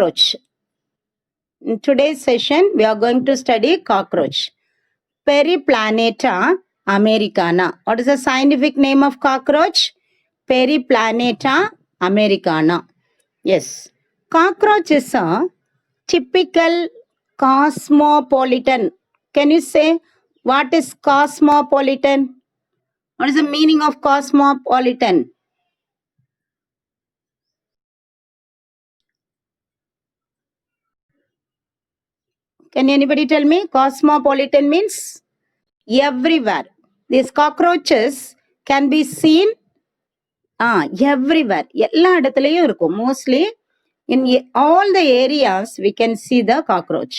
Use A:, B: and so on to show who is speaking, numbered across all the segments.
A: cockroach. In today's session, we are going to study cockroach. Periplaneta americana. What is the scientific name of cockroach? Periplaneta americana. Yes. Cockroach is a typical cosmopolitan. Can you say what is cosmopolitan? What is the meaning of cosmopolitan? Can anybody tell me? Cosmopolitan means everywhere. These cockroaches can be seen everywhere. எல்லா இடத்துலயும் இருக்கும். Mostly in all the areas we can see the cockroach.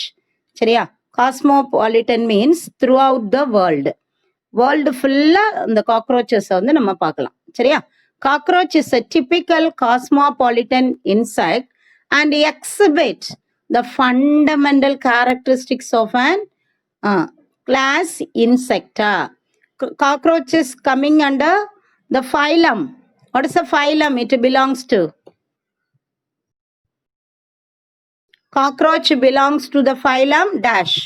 A: சரியா? Cosmopolitan means throughout the world. World full-ஆ இந்த cockroaches வந்து நம்ம பார்க்கலாம். சரியா? Cockroach is a typical cosmopolitan insect and exhibit the fundamental characteristics of an class insecta. Cockroach is coming under the phylum. What is the phylum it belongs to? Cockroach belongs to the phylum dash.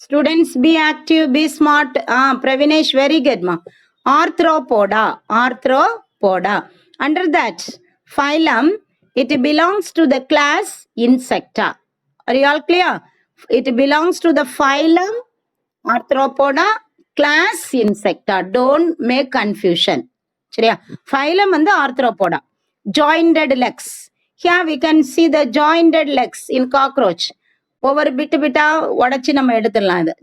A: Students, be active, be smart. Pravinesh, very good ma. Arthropoda. Arthropoda. Under that phylum, it belongs to the class insecta. Are you all clear? It belongs to the phylum Arthropoda, class insecta. Don't make confusion. சரியா? Phylum வந்து Arthropoda. Jointed legs. Here we can see the jointed legs in cockroach. ஒவ்வொரு பிட்டா உடைச்சி நம்ம எடுத்துடலாம் இது.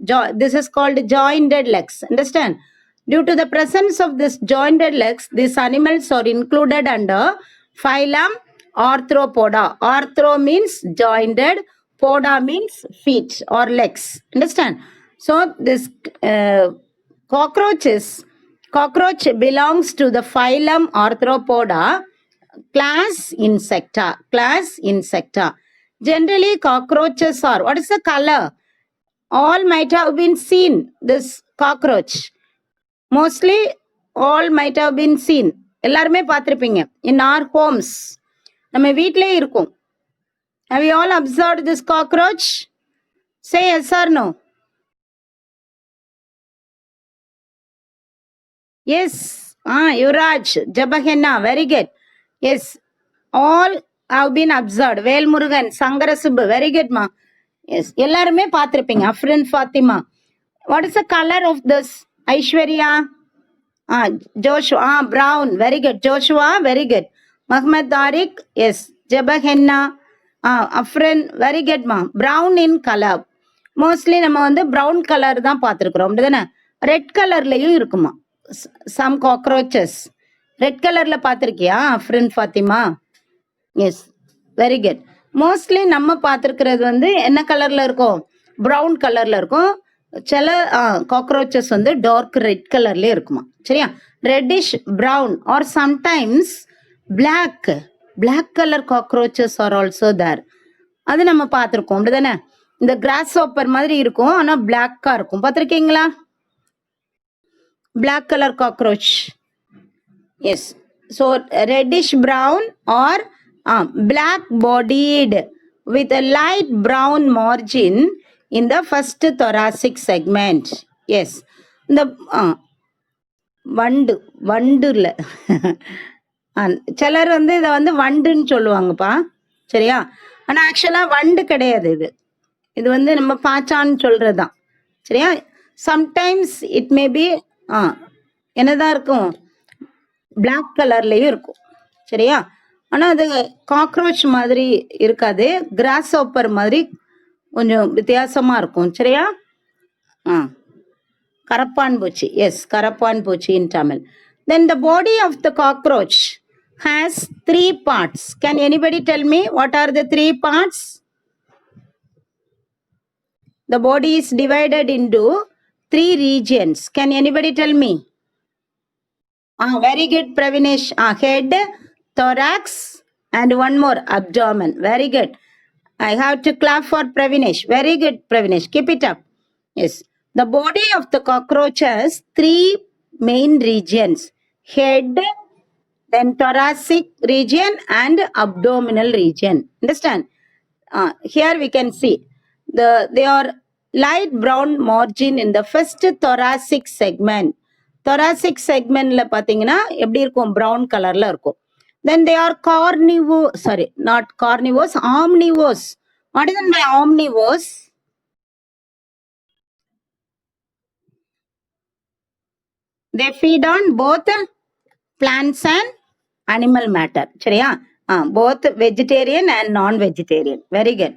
A: This is called jointed legs. Understand? Due to the presence of this jointed legs, these animals are included under phylum Arthropoda. Arthro means jointed, poda means feet or legs. Understand? So this cockroach belongs to the phylum Arthropoda, class insecta. Class insecta. Generally, cockroaches are, what is the color? All might have been seen this cockroach. Mostly, all might have been seen. எல்லாருமே பார்த்திருப்பீங்க. In our homes. நம்ம வீட்டிலே இருக்கும். Have you all observed this cockroach? Say yes or no. Yes. Yuvraj, Jabahenna, very good. Yes. All have been observed. Velmurugan, Sangarasubbu, very good ma. Yes. எல்லாருமே பார்த்திருப்பீங்க. Afrin Fatima. What is the color of this? Aishwarya? Joshua, brown, very good. Joshua, very good. Muhammad Tariq, yes. Jabahenna, Afrin, very good ma. Brown in color. Mostly நம்ம வந்து brown color தான் பார்த்திருக்கிறோம். அப்படிதானே? Red கலர்லயும் இருக்குமா? Some cockroaches. Red கலர்ல பார்த்திருக்கியா? Afrin Fatima. Yes very good. Mostly நம்ம பார்த்துருக்கிறது வந்து என்ன கலர்ல இருக்கும்? ப்ரௌன் கலர்ல இருக்கும். சில காக்ரோச்சஸ் வந்து டார்க் ரெட் கலர்லேயே இருக்குமா. சரியா? Reddish brown or sometimes black colour cockroaches are also there. அது நம்ம பார்த்துருக்கோம். அப்படிதானே? இந்த கிராஸ் ஹாப்பர் மாதிரி இருக்கும், ஆனால் பிளாக்கா இருக்கும். பார்த்துருக்கீங்களா? Black colour cockroach. Yes. So reddish brown or black bodied with a light brown margin in the first thoracic segment. Yes. இந்த வண்டுல சிலர் வந்து இதை வந்து வண்டுன்னு சொல்லுவாங்கப்பா. சரியா? ஆனால் ஆக்சுவலாக வண்டு கிடையாது. இது வந்து நம்ம பாச்சான்னு சொல்கிறது தான். சரியா? சம்டைம்ஸ் இட் மே பி என்னதான் இருக்கும், பிளாக் கலர்லேயும் இருக்கும். சரியா? ஆனால் அது காக்ரோச் மாதிரி இருக்காது, கிராஸ் ஹாப்பர் மாதிரி கொஞ்சம் வித்தியாசமாக இருக்கும். சரியா? கரப்பான் பூச்சி. எஸ், கரப்பான் பூச்சி in Tamil. Then the body of the cockroach has 3 parts. Can anybody tell me what are the 3 parts? The body is divided into 3 regions. Can anybody tell me? Very good, Pravinesh. Head, thorax, and one more, abdomen. Very good. I have to clap for Pravinesh. Very good, Pravinesh. Keep it up. Yes. The body of the cockroach has 3 main regions: head, then thoracic region and abdominal region. Understand? Here we can see they are light brown margin in the first thoracic segment. Thoracic segmentல பாத்தீங்கன்னா எப்படி இருக்கும்? brown colorல இருக்கும். Then they are not carnivores, omnivores. What is by omnivores? They feed on both plants and animal matter. சரியா? both vegetarian and non-vegetarian. Very good.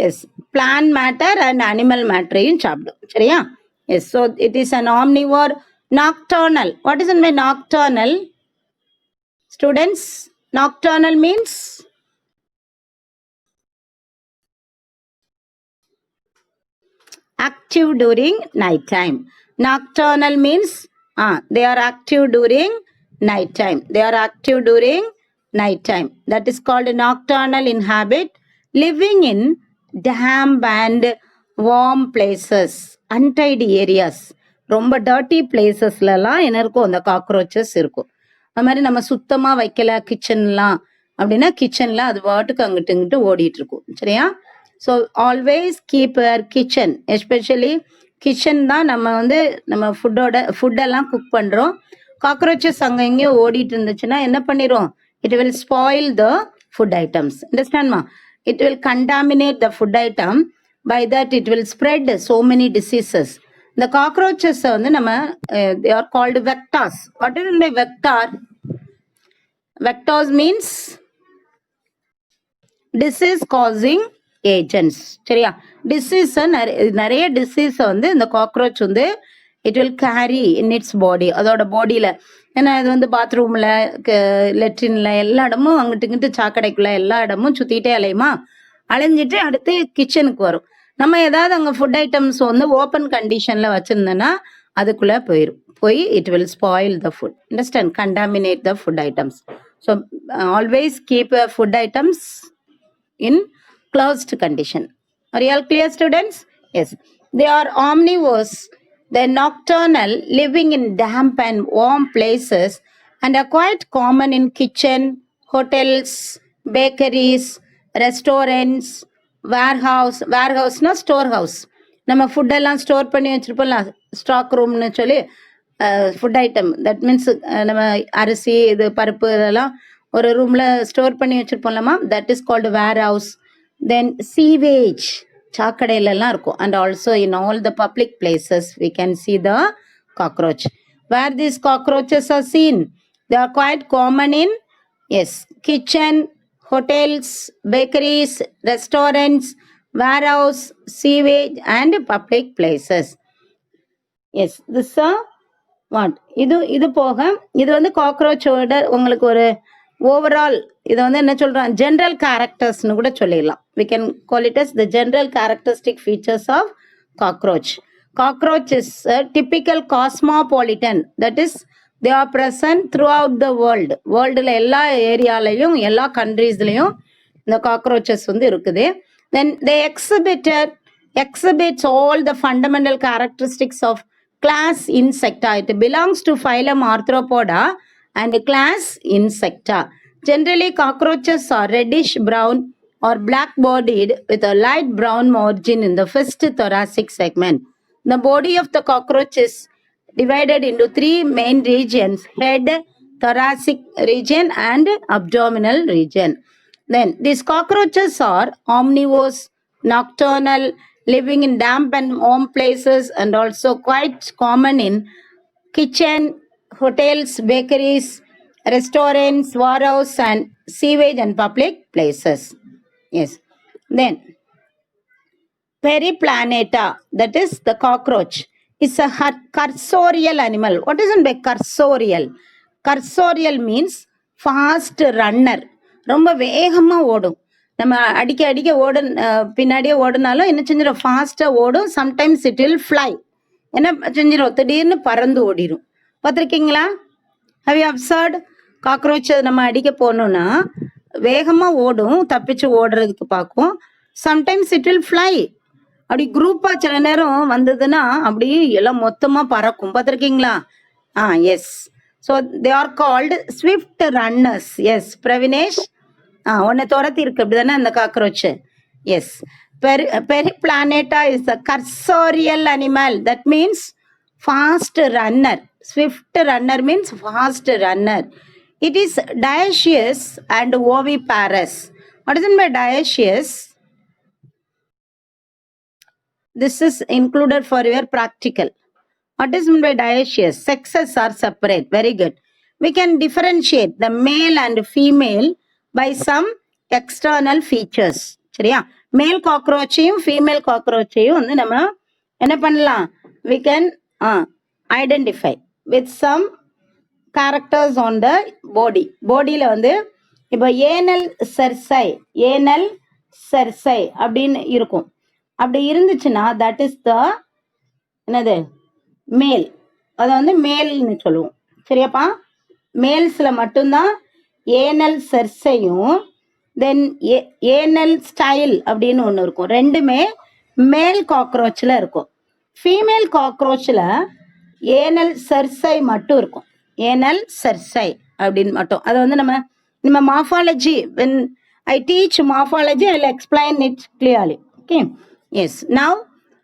A: Yes, plant matter and animal matter in சாப்பிடும். சரியா? Yes, so it is an omnivore. Nocturnal. What is by nocturnal? Students, nocturnal means active during night time. Nocturnal means they are active during night time. They are active during night time. That is called nocturnal in habit, living in damp and warm places, untidy areas. ரொம்ப dirty பிளேசஸ்லாம் என்ன இருக்கும்? அந்த cockroaches இருக்கும். அது மாதிரி நம்ம சுத்தமா வைக்கல கிச்சன்லாம் அப்படின்னா கிச்சன்ல அது வாட்டுக்கு அங்கிட்டு இங்கிட்டு ஓடிட்டு இருக்கும். சரியா? So always keep kitchen, especially kitchen தான் நம்ம வந்து நம்ம ஃபுட்டெல்லாம் குக் பண்ணுறோம். காக்ரோச்சஸ் அங்கே எங்கேயும் ஓடிட்டு இருந்துச்சுன்னா என்ன பண்ணிடும்? It will spoil the food items. அண்டர்ஸ்டாண்ட்மா? It will contaminate the food item. By that it will spread so many diseases. இந்த காக்ரோச்சஸ் வந்து நம்ம they are called vectors. What is the vector? Vectors means disease causing agents. சரியா? Disease நிறைய disease வந்து இந்த cockroach வந்து it will carry in its body. அதோட பாடியில ஏன்னா இது வந்து பாத்ரூம்ல லெட்ரின்ல எல்லா இடமும் அங்கிட்டு இங்கிட்டு சாக்கடைக்குள்ள எல்லா இடமும் சுத்திட்டே அலையுமா, அலைஞ்சிட்டு அடுத்து கிச்சனுக்கு வரும். நம்ம ஏதாவது அங்கே ஃபுட் ஐட்டம்ஸ் வந்து ஓப்பன் கண்டிஷன்ல வச்சிருந்தோன்னா அதுக்குள்ள போய் it will spoil the food. Understand? Contaminate the food items. So always keep food items in closed condition. Are you all clear, students? Yes. They are omnivores. They're nocturnal, living in damp and warm places, and are quite common in kitchen, hotels, bakeries, restaurants, warehouse. Warehouse na storehouse. நம்ம ஃபுட்டெல்லாம் store பண்ணி வச்சிருப்போம்ல, stock ரூம்னு சொல்லி food item. That means நம்ம அரிசி இது பருப்பு இதெல்லாம் ஒரு ரூம்ல ஸ்டோர் பண்ணி வச்சிருப்போம்லமா, that is called warehouse. Then sewage, சாக்கடையிலலாம் இருக்கும். And also in all the public places we can see the cockroach. Where these cockroaches are seen? They are quite common in kitchen, hotels, bakeries, restaurants, warehouse, sewage and public places. Yes, this what இது போக இது வந்து காக்ரோச்சோட உங்களுக்கு ஒரு overall இதை வந்து என்ன சொல்றோம்? ஜென்ரல் கேரக்டர்ஸ்னு கூட சொல்லிடலாம். we can call it as the general characteristic features of cockroach. Cockroach is a typical cosmopolitan, that is they are present throughout the world. வேர்ல்டுல எல்லா ஏரியாலையும் எல்லா கண்ட்ரீஸ்லையும் இந்த காக்ரோச்சஸ் வந்து இருக்குது. then they exhibits all the fundamental characteristics of class Insecta. It belongs to phylum Arthropoda and class Insecta. Generally, cockroaches are reddish brown or black bodied with a light brown margin in the first thoracic segment. The body of the cockroach is divided into three main regions: head, thoracic region and abdominal region. Then these cockroaches are omnivores, nocturnal, living in damp and warm places, and also quite common in kitchen, hotels, bakeries, restaurants, warehouse and sewage and public places. Yes. Then Periplaneta, that is the cockroach, is a cursorial animal. What is it by cursorial? Cursorial means fast runner. ரொம்ப வேகமா ஓடும். நம்ம அடிக்க பின்னாடியே ஓடுனாலும் என்ன செஞ்சிடும்? ஃபாஸ்டா ஓடும். Sometimes it will fly. என்ன செஞ்சிடும்? திடீர்னு பறந்து ஓடிடும். பார்த்துருக்கீங்களா? How you observed? காக்ரோச் நம்ம அடிக்க போனோம்னா வேகமா ஓடும், தப்பிச்சு ஓடுறதுக்கு பார்க்கும். Sometimes it will fly. அப்படி குரூப்பா சில நேரம் வந்ததுன்னா அப்படி எல்லாம் மொத்தமா பறக்கும். பார்த்துருக்கீங்களா? Yes. So they are called swift runners. Yes Pravinesh, ஒன்று துரத்தி இருக்கு அப்படி தானே அந்த cockroach. Yes. Periplaneta is a cursorial animal. That means fast runner. Swift runner means fast runner. It is dioecious and oviparous. What is meant by dioecious? This is included for your practical. What is meant by dioecious? Sexes are separate. Very good. We can differentiate the male and female by some external features. சரியா? மேல் காக்ரோச்சையும் female காக்ரோச்சையும் வந்து நம்ம என்ன பண்ணலாம்? We can identify with some characters on the body. பாடியில் வந்து இப்போ anal செர்சை அப்படின்னு இருக்கும். அப்படி இருந்துச்சுன்னா தட் இஸ் த என்னது மேல். அதை வந்து மேல்னு சொல்லுவோம். சரியாப்பா? மேல்ஸில் மட்டும்தான் ஏனல் செர்சையும் தென் ஏனல் ஸ்டைல் அப்படின்னு ஒன்று இருக்கும். ரெண்டுமே மேல் காக்ரோச்சில் இருக்கும். ஃபீமேல் காக்ரோச்சில் ஏனல் செர்சை மட்டும் இருக்கும். ஏனல் செர்சை அப்படின்னு மட்டும். அதை வந்து நம்ம morphology, when I teach morphology I will explain it clearly. Okay. Yes. Now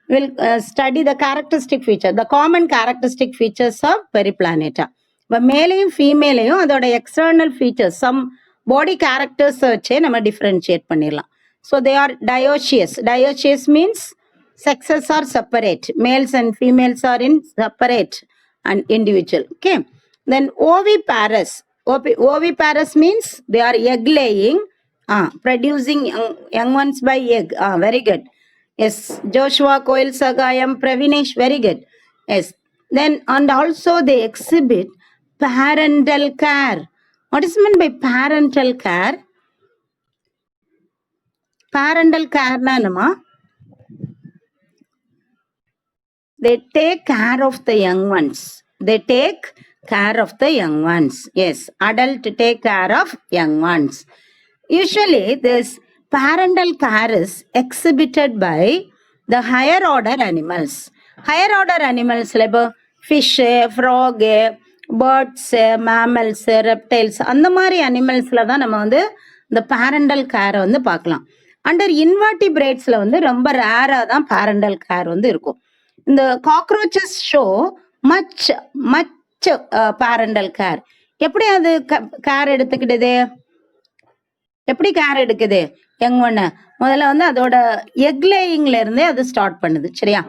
A: will study the characteristic feature, the common characteristic features of Periplaneta. இப்போ மேலையும் ஃபீமேலையும் அதோட எக்ஸ்டர்னல் ஃபீச்சர்ஸ், சம் பாடி கேரக்டர்ஸை வச்சே நம்ம டிஃப்ரென்ஷியேட் பண்ணிடலாம். So they are dioecious. Dioecious means sexes are separate. Males and females are in separate and individual. Okay. Then oviparous. Oviparous means they are egg laying, producing young ones by egg. Very good. Yes. Joshua, Koil, Sagayam, Pravinesh. Very good. Yes. Then and also they exhibit parental care. What is meant by parental care? Parental care na nama. They take care of the young ones. They take care of the young ones. Yes, adult take care of young ones. Usually, this parental care is exhibited by the higher order animals. Higher order animals like fish, frog, birds, mammals, reptiles, அந்த மாதிரி அனிமல்ஸில் தான் நம்ம வந்து இந்த parental கேரை வந்து பார்க்கலாம். Under இன்வெர்டிபிரேட்ஸில் வந்து ரொம்ப ரேராக தான் பேரண்டல் கேர் வந்து இருக்கும். இந்த cockroaches show much parental care. எப்படி அது கேர் எடுத்துக்கிட்டது? எப்படி கேர் எடுக்குது? யங் ஒன்று முதல்ல வந்து அதோட எக் லேயிங்ல இருந்தே அது ஸ்டார்ட் பண்ணுது. சரியா?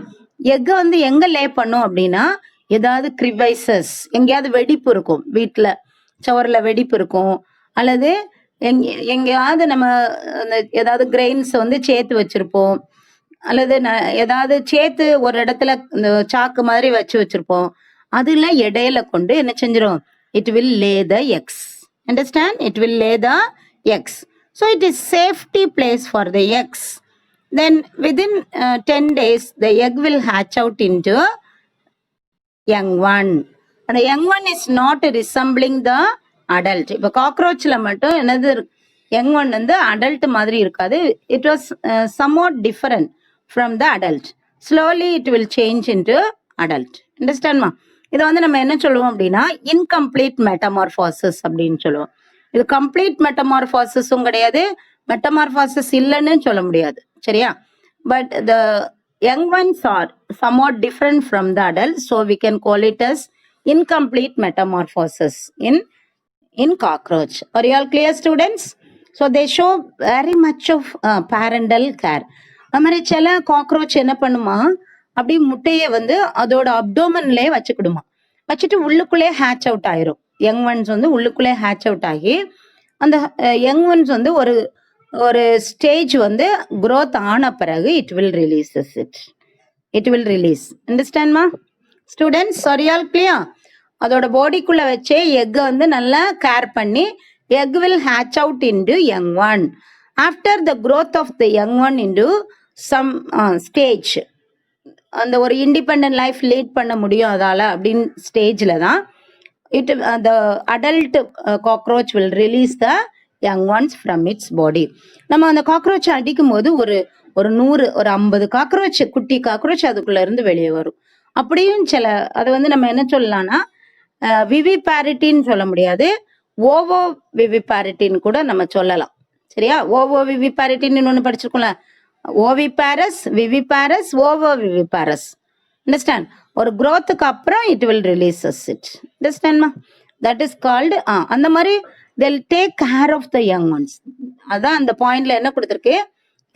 A: எக்கை வந்து எங்க லே பண்ணும் அப்படின்னா, ஏதாவது கிரிவைசஸ், எங்கேயாவது வெடிப்பு இருக்கும், வீட்டில் சுவரில் வெடிப்பு இருக்கும், அல்லது எங்கேயாவது நம்ம ஏதாவது கிரெயின்ஸ் வந்து சேர்த்து வச்சிருப்போம், அல்லது ஏதாவது சேர்த்து ஒரு இடத்துல இந்த சாக்கு மாதிரி வச்சிருப்போம். அதுல இடையில கொண்டு என்ன செஞ்சிடும்? It will lay the eggs. Understand? It will lay the eggs. So it is safety place for the eggs. Then within 10 days the egg will hatch out into young one. அந்த young one is not resembling the adult. இப்போ காக்ரோச்சில் மட்டும் என்னது young one வந்து adult மாதிரி இருக்காது. It was somewhat different from the adult. Slowly it will change into adult. Understand ma? இதை வந்து நம்ம என்ன சொல்லுவோம் அப்படின்னா இன்கம்ப்ளீட் மெட்டமார்பாசிஸ் அப்படின்னு சொல்லுவோம். இது கம்ப்ளீட் மெட்டமார்பாசிஸும் கிடையாது, மெட்டமார்பாசிஸ் இல்லைன்னு சொல்ல முடியாது. சரியா? But the young ones are somewhat different from the adult, so we can call it as incomplete metamorphosis in cockroach. Are you all clear, students? So they show very much of parental care. அது மாதிரி சில cockroach என்ன பண்ணுமா, அப்படி முட்டையை வந்து அதோட அப்டோமன்லேயே வச்சுக்கிடுமா. வச்சுட்டு உள்ளுக்குள்ளே ஹேட்ச் அவுட் ஆயிரும். யங் ஒன்ஸ் வந்து உள்ளுக்குள்ளே ஹேட்ச் அவுட் ஆகி அந்த யங் ஒன்ஸ் வந்து ஒரு ஸ்டேஜ் வந்து growth ஆன பிறகு இட் வில் ரிலீஸ். அண்டர்ஸ்டாண்ட்மா students? Are you all clear? அதோட பாடிக்குள்ள வச்சே எக்கை வந்து நல்லா கேர் பண்ணி egg will hatch out into young one. After the growth of the young one into some stage, அந்த ஒரு இண்டிபெண்டன்ட் லைஃப் லீட் பண்ண முடியும் அதால அப்படின்னு ஸ்டேஜில் தான் the adult cockroach will release the young ones from its body. நம்ம அந்த காக்ரோச் அடிக்கும் போது ஒரு 50 காக்ரோச், குட்டி காக்ரோச் அதுக்குள்ள இருந்து வெளியே வரும். அப்படியும் சில அதை வந்து நம்ம என்ன சொல்லலாம்னா விவிபாரிட்டின்னு சொல்ல முடியாது, ஓவோ விவிபாரிட்டின்னு கூட நம்ம சொல்லலாம். சரியா? ஓவோ விவிபாரிட்டின்னு ஒன்று படிச்சிருக்கோம்ல, ஓவிபாரஸ், விவிபாரஸ், ஓவோ விவிபாரஸ். அண்டர்ஸ்டாண்ட்? ஒரு growthக்கு அப்புறம் இட் வில் ரிலீசஸ் இட். அண்டர்ஸ்டாண்ட்மா? தட் இஸ் கால்டு அந்த மாதிரி they'll take care of the young ones. அதான் அந்த பாயிண்ட்ல என்ன கொடுத்துருக்கு?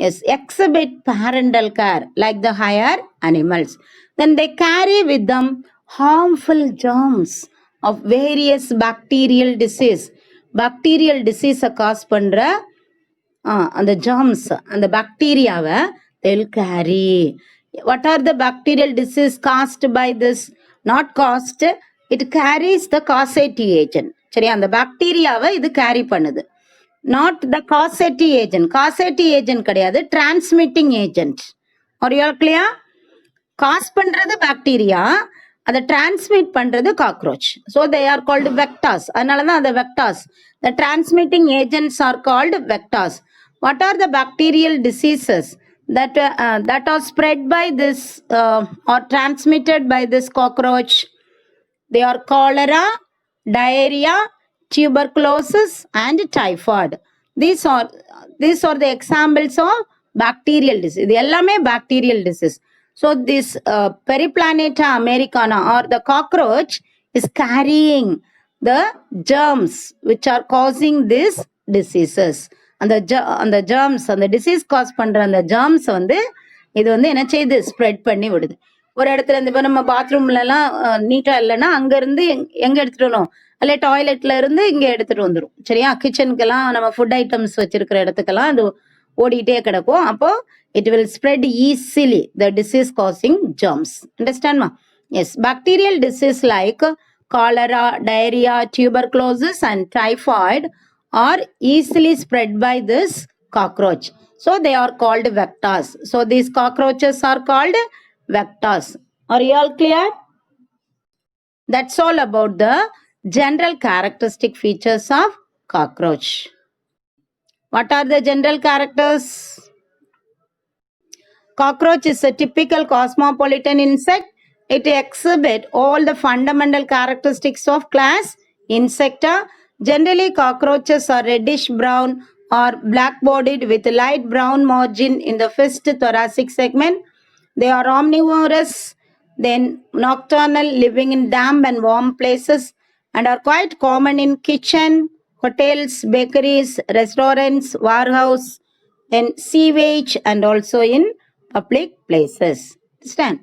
A: Yes, exhibit parental care like the higher animals. Then they carry with them harmful germs of various bacterial disease. Bacterial disease cause பண்ற அந்த germs, அந்த பாக்டீரியாவை they'll carry. What are the bacterial disease caused by this? Not caused, it carries the causative agent. சரி, அந்த பாக்டீரியாவை இது carry பண்ணுது. Not the causative agent. Causative agent கிடையாது, transmitting agent. ஒரு clear? Cos பண்றது பாக்டீரியா, அதை டிரான்ஸ்மிட் பண்றது cockroach. So they are called vectors. அதனாலதான் அந்த vectors. The transmitting agents are called vectors. What are the bacterial diseases that are spread by this or transmitted by this cockroach? They are cholera, diarrhea, tuberculosis and typhoid. These are the examples of bacterial disease. இது எல்லாமே bacterial disease. So this Periplaneta americana or the cockroach is carrying the germs which are causing these diseases. அந்த germs, அந்த disease cause பண்ற அந்த germs வந்து இது வந்து என்ன செய்யுது? ஸ்ப்ரெட் பண்ணி விடுது. ஒரு இடத்துல இருந்து இப்போ நம்ம பாத்ரூம்ல எல்லாம் நீட்டா இல்லைன்னா அங்க இருந்து எங்க எடுத்துட்டு வரும்? அல்ல டாய்லெட்ல இருந்து இங்க எடுத்துட்டு வந்துடும். சரியா? கிச்சனுக்கெல்லாம் நம்ம ஃபுட் ஐட்டம்ஸ் வச்சிருக்கிற இடத்துக்கெல்லாம் அது ஓடிட்டே கிடக்கும். அப்போ it will spread easily the disease causing germs. Understand ma? Yes, bacterial disease like cholera, diarrhea, tuberculosis and typhoid are easily spread by this cockroach. So they are called vectors. So these cockroaches are called vectors. Are you all clear? That's all about the general characteristic features of cockroach. What are the general characters? Cockroach is a typical cosmopolitan insect. It exhibits all the fundamental characteristics of class Insecta. Generally, cockroaches are reddish brown or black-bodied with light brown margin in the first thoracic segment. They are omnivorous, then nocturnal, living in damp and warm places, and are quite common in kitchen, hotels, bakeries, restaurants, warehouse, then sewage, and also in public places. Understand?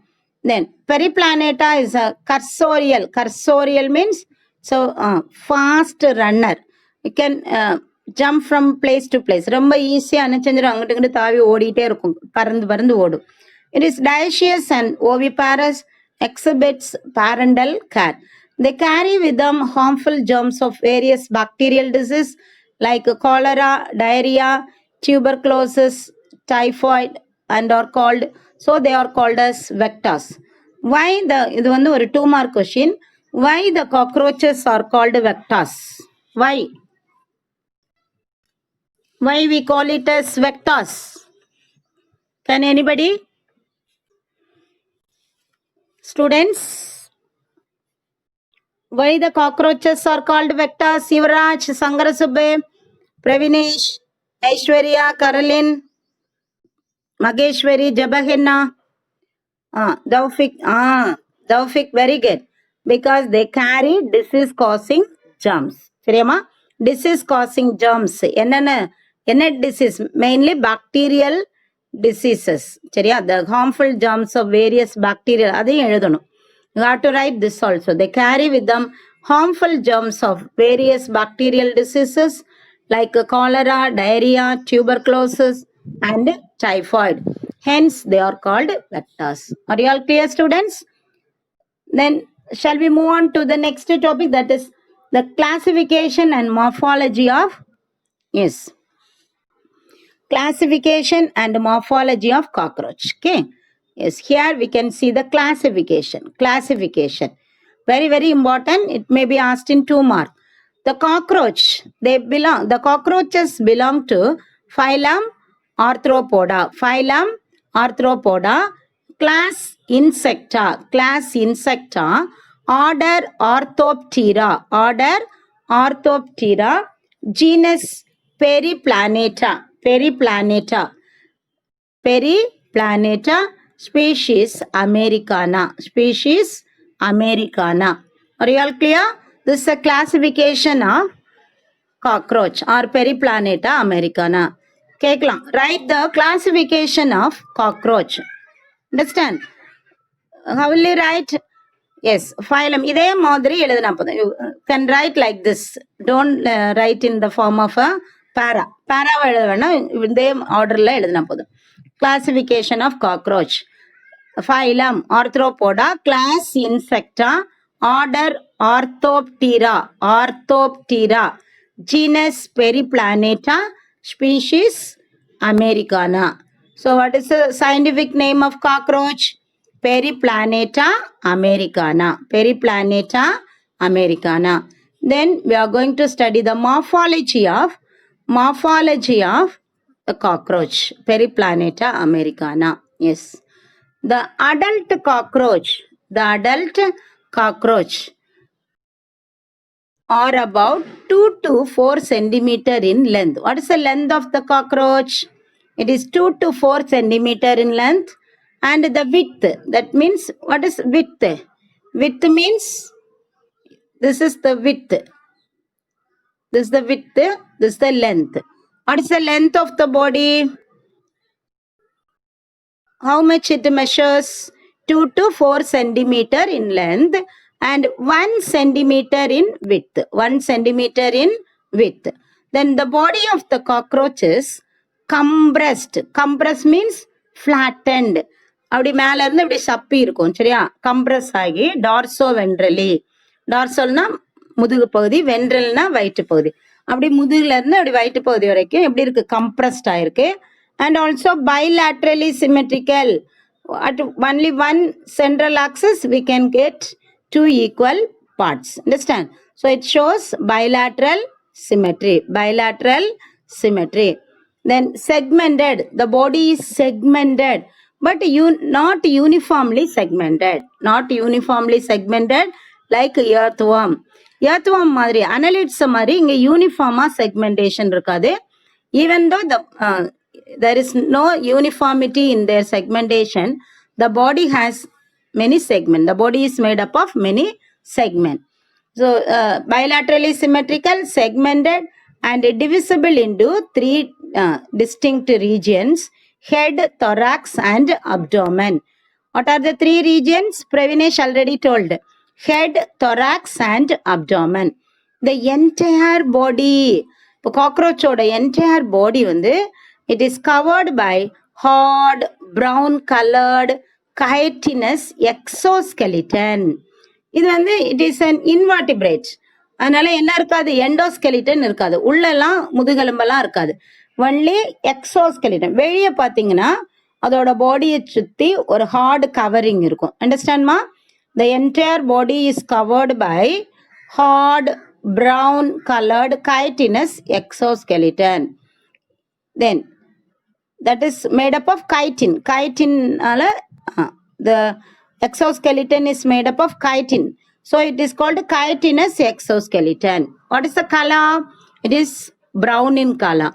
A: Then Periplaneta is a cursorial. Cursorial means fast runner. You can jump from place to place. ரொம்ப ஈஸியாக அனுச்சந்திரம் அங்கிட்டு இங்கிட்டு தாவி ஓடிட்டே இருக்கும், பறந்து ஓடும். It is dioecious and oviparous, exhibits parental care. They carry with them harmful germs of various bacterial disease like cholera, diarrhea, tuberculosis, typhoid, and are called, so they are called as vectors. Why இது வந்து ஒரு 2 mark question. Why the cockroaches are called vectors? Why we call it as vectors? Can anybody? Students, why the cockroaches are called vectors? Yuvraj, Sangarasubbe, Pravinesh, Aishwarya, Caroline, Mageshwari, Jabahenna, Daufik, very good. Because they carry disease causing germs. சரியாமா? disease causing germs என்ன disease? Mainly bacterial diseases. சரியா? The harmful germs of various bacteria, அதையும் எழுதணும். You have to write this also. They carry with them harmful germs of various bacterial diseases like cholera, diarrhea, tuberculosis and typhoid. Hence they are called vectors. Are you all clear, students? Then shall we move on to the next topic, that is the classification and morphology of, yes, classification and morphology of cockroach. Okay, yes, here we can see the classification, very very important. It may be asked in 2 mark. The cockroaches belong to phylum Arthropoda, class Insecta, Order Orthoptera. Order Orthoptera. Genus Periplaneta. Periplaneta. Periplaneta. Species Americana. Species Americana. Are you all clear? This is a classification of cockroach or Periplaneta americana. கேட்கலாம். Write the classification of cockroach. Understand? How will you write? Yes, phylum. இதே மாதிரி எழுதினா போதும். You can write like this. Don't write in the form of a para. Para எழுத வேணாம். இதே ஆர்டர்ல எழுதினா போதும். Classification of cockroach. Phylum Arthropoda. Class Insecta. Order Orthoptera. Orthoptera. Genus Periplaneta. Species Americana. So what is the scientific name of cockroach? Periplaneta americana. Periplaneta americana. Then we are going to study the morphology of the cockroach. Periplaneta americana. Yes. The adult cockroach are about 2 to 4 centimeter in length. What is the length of the cockroach? It is 2 to 4 centimeter in length. And the width, that means, what is width? Width means, this is the width. This is the width, this is the length. What is the length of the body? How much it measures? 2 to 4 centimeter in length and 1 centimeter in width. 1 centimeter in width. Then the body of the cockroach is compressed. Compressed means flattened. அப்படி மேல இருந்து இப்படி சப்பி இருக்கும். சரியா? Compress ஆகி torso ventrally. டார்சோல்னா முதுகு பகுதி, வென்ட்ரல்னா வயிற்று பகுதி. அப்படி முதுகுல இருந்து அப்படி வயிற்று பகுதி வரைக்கும் எப்படி இருக்கு? கம்ப்ரஸ்ட் ஆயிருக்கு. And also bilaterally symmetrical. At only one central axis we can get 2 equal parts. Understand? So it shows bilateral symmetry. Bilateral symmetry. Then segmented. The body is segmented, but not uniformly segmented. Not uniformly segmented like earthworm. Earthworm மாதிரி annelids மாதிரி இங்க யூனிஃபார்மா segmentation இருக்காது. Even though there is no uniformity in their segmentation, the body has many segments. The body is made up of many segments. So bilaterally symmetrical, segmented, and divisible into 3 distinct regions: head, thorax, and abdomen. What are the 3 regions? Pravinesh already told. Head, thorax, and abdomen. The entire body, cockroach oda entire body வந்து it is covered by hard brown colored chitinous exoskeleton. இது வந்து it is an invertebrate. அதனால என்ன இருக்காது? Endoskeleton இருக்காது. உள்ளெல்லாம் முதுகெலும்பெல்லாம் இருக்காது. Only exoskeleton. வெளியே பார்த்தீங்கன்னா அதோட பாடியை சுற்றி ஒரு ஹார்டு கவரிங் இருக்கும். அண்டர்ஸ்டாண்ட்மா? The entire body is covered by hard brown colored chitinous exoskeleton. Then that is made up of chitin. Chitin, the exoskeleton is made up of chitin. So it is called chitinous exoskeleton. What is the color? It is brown in color.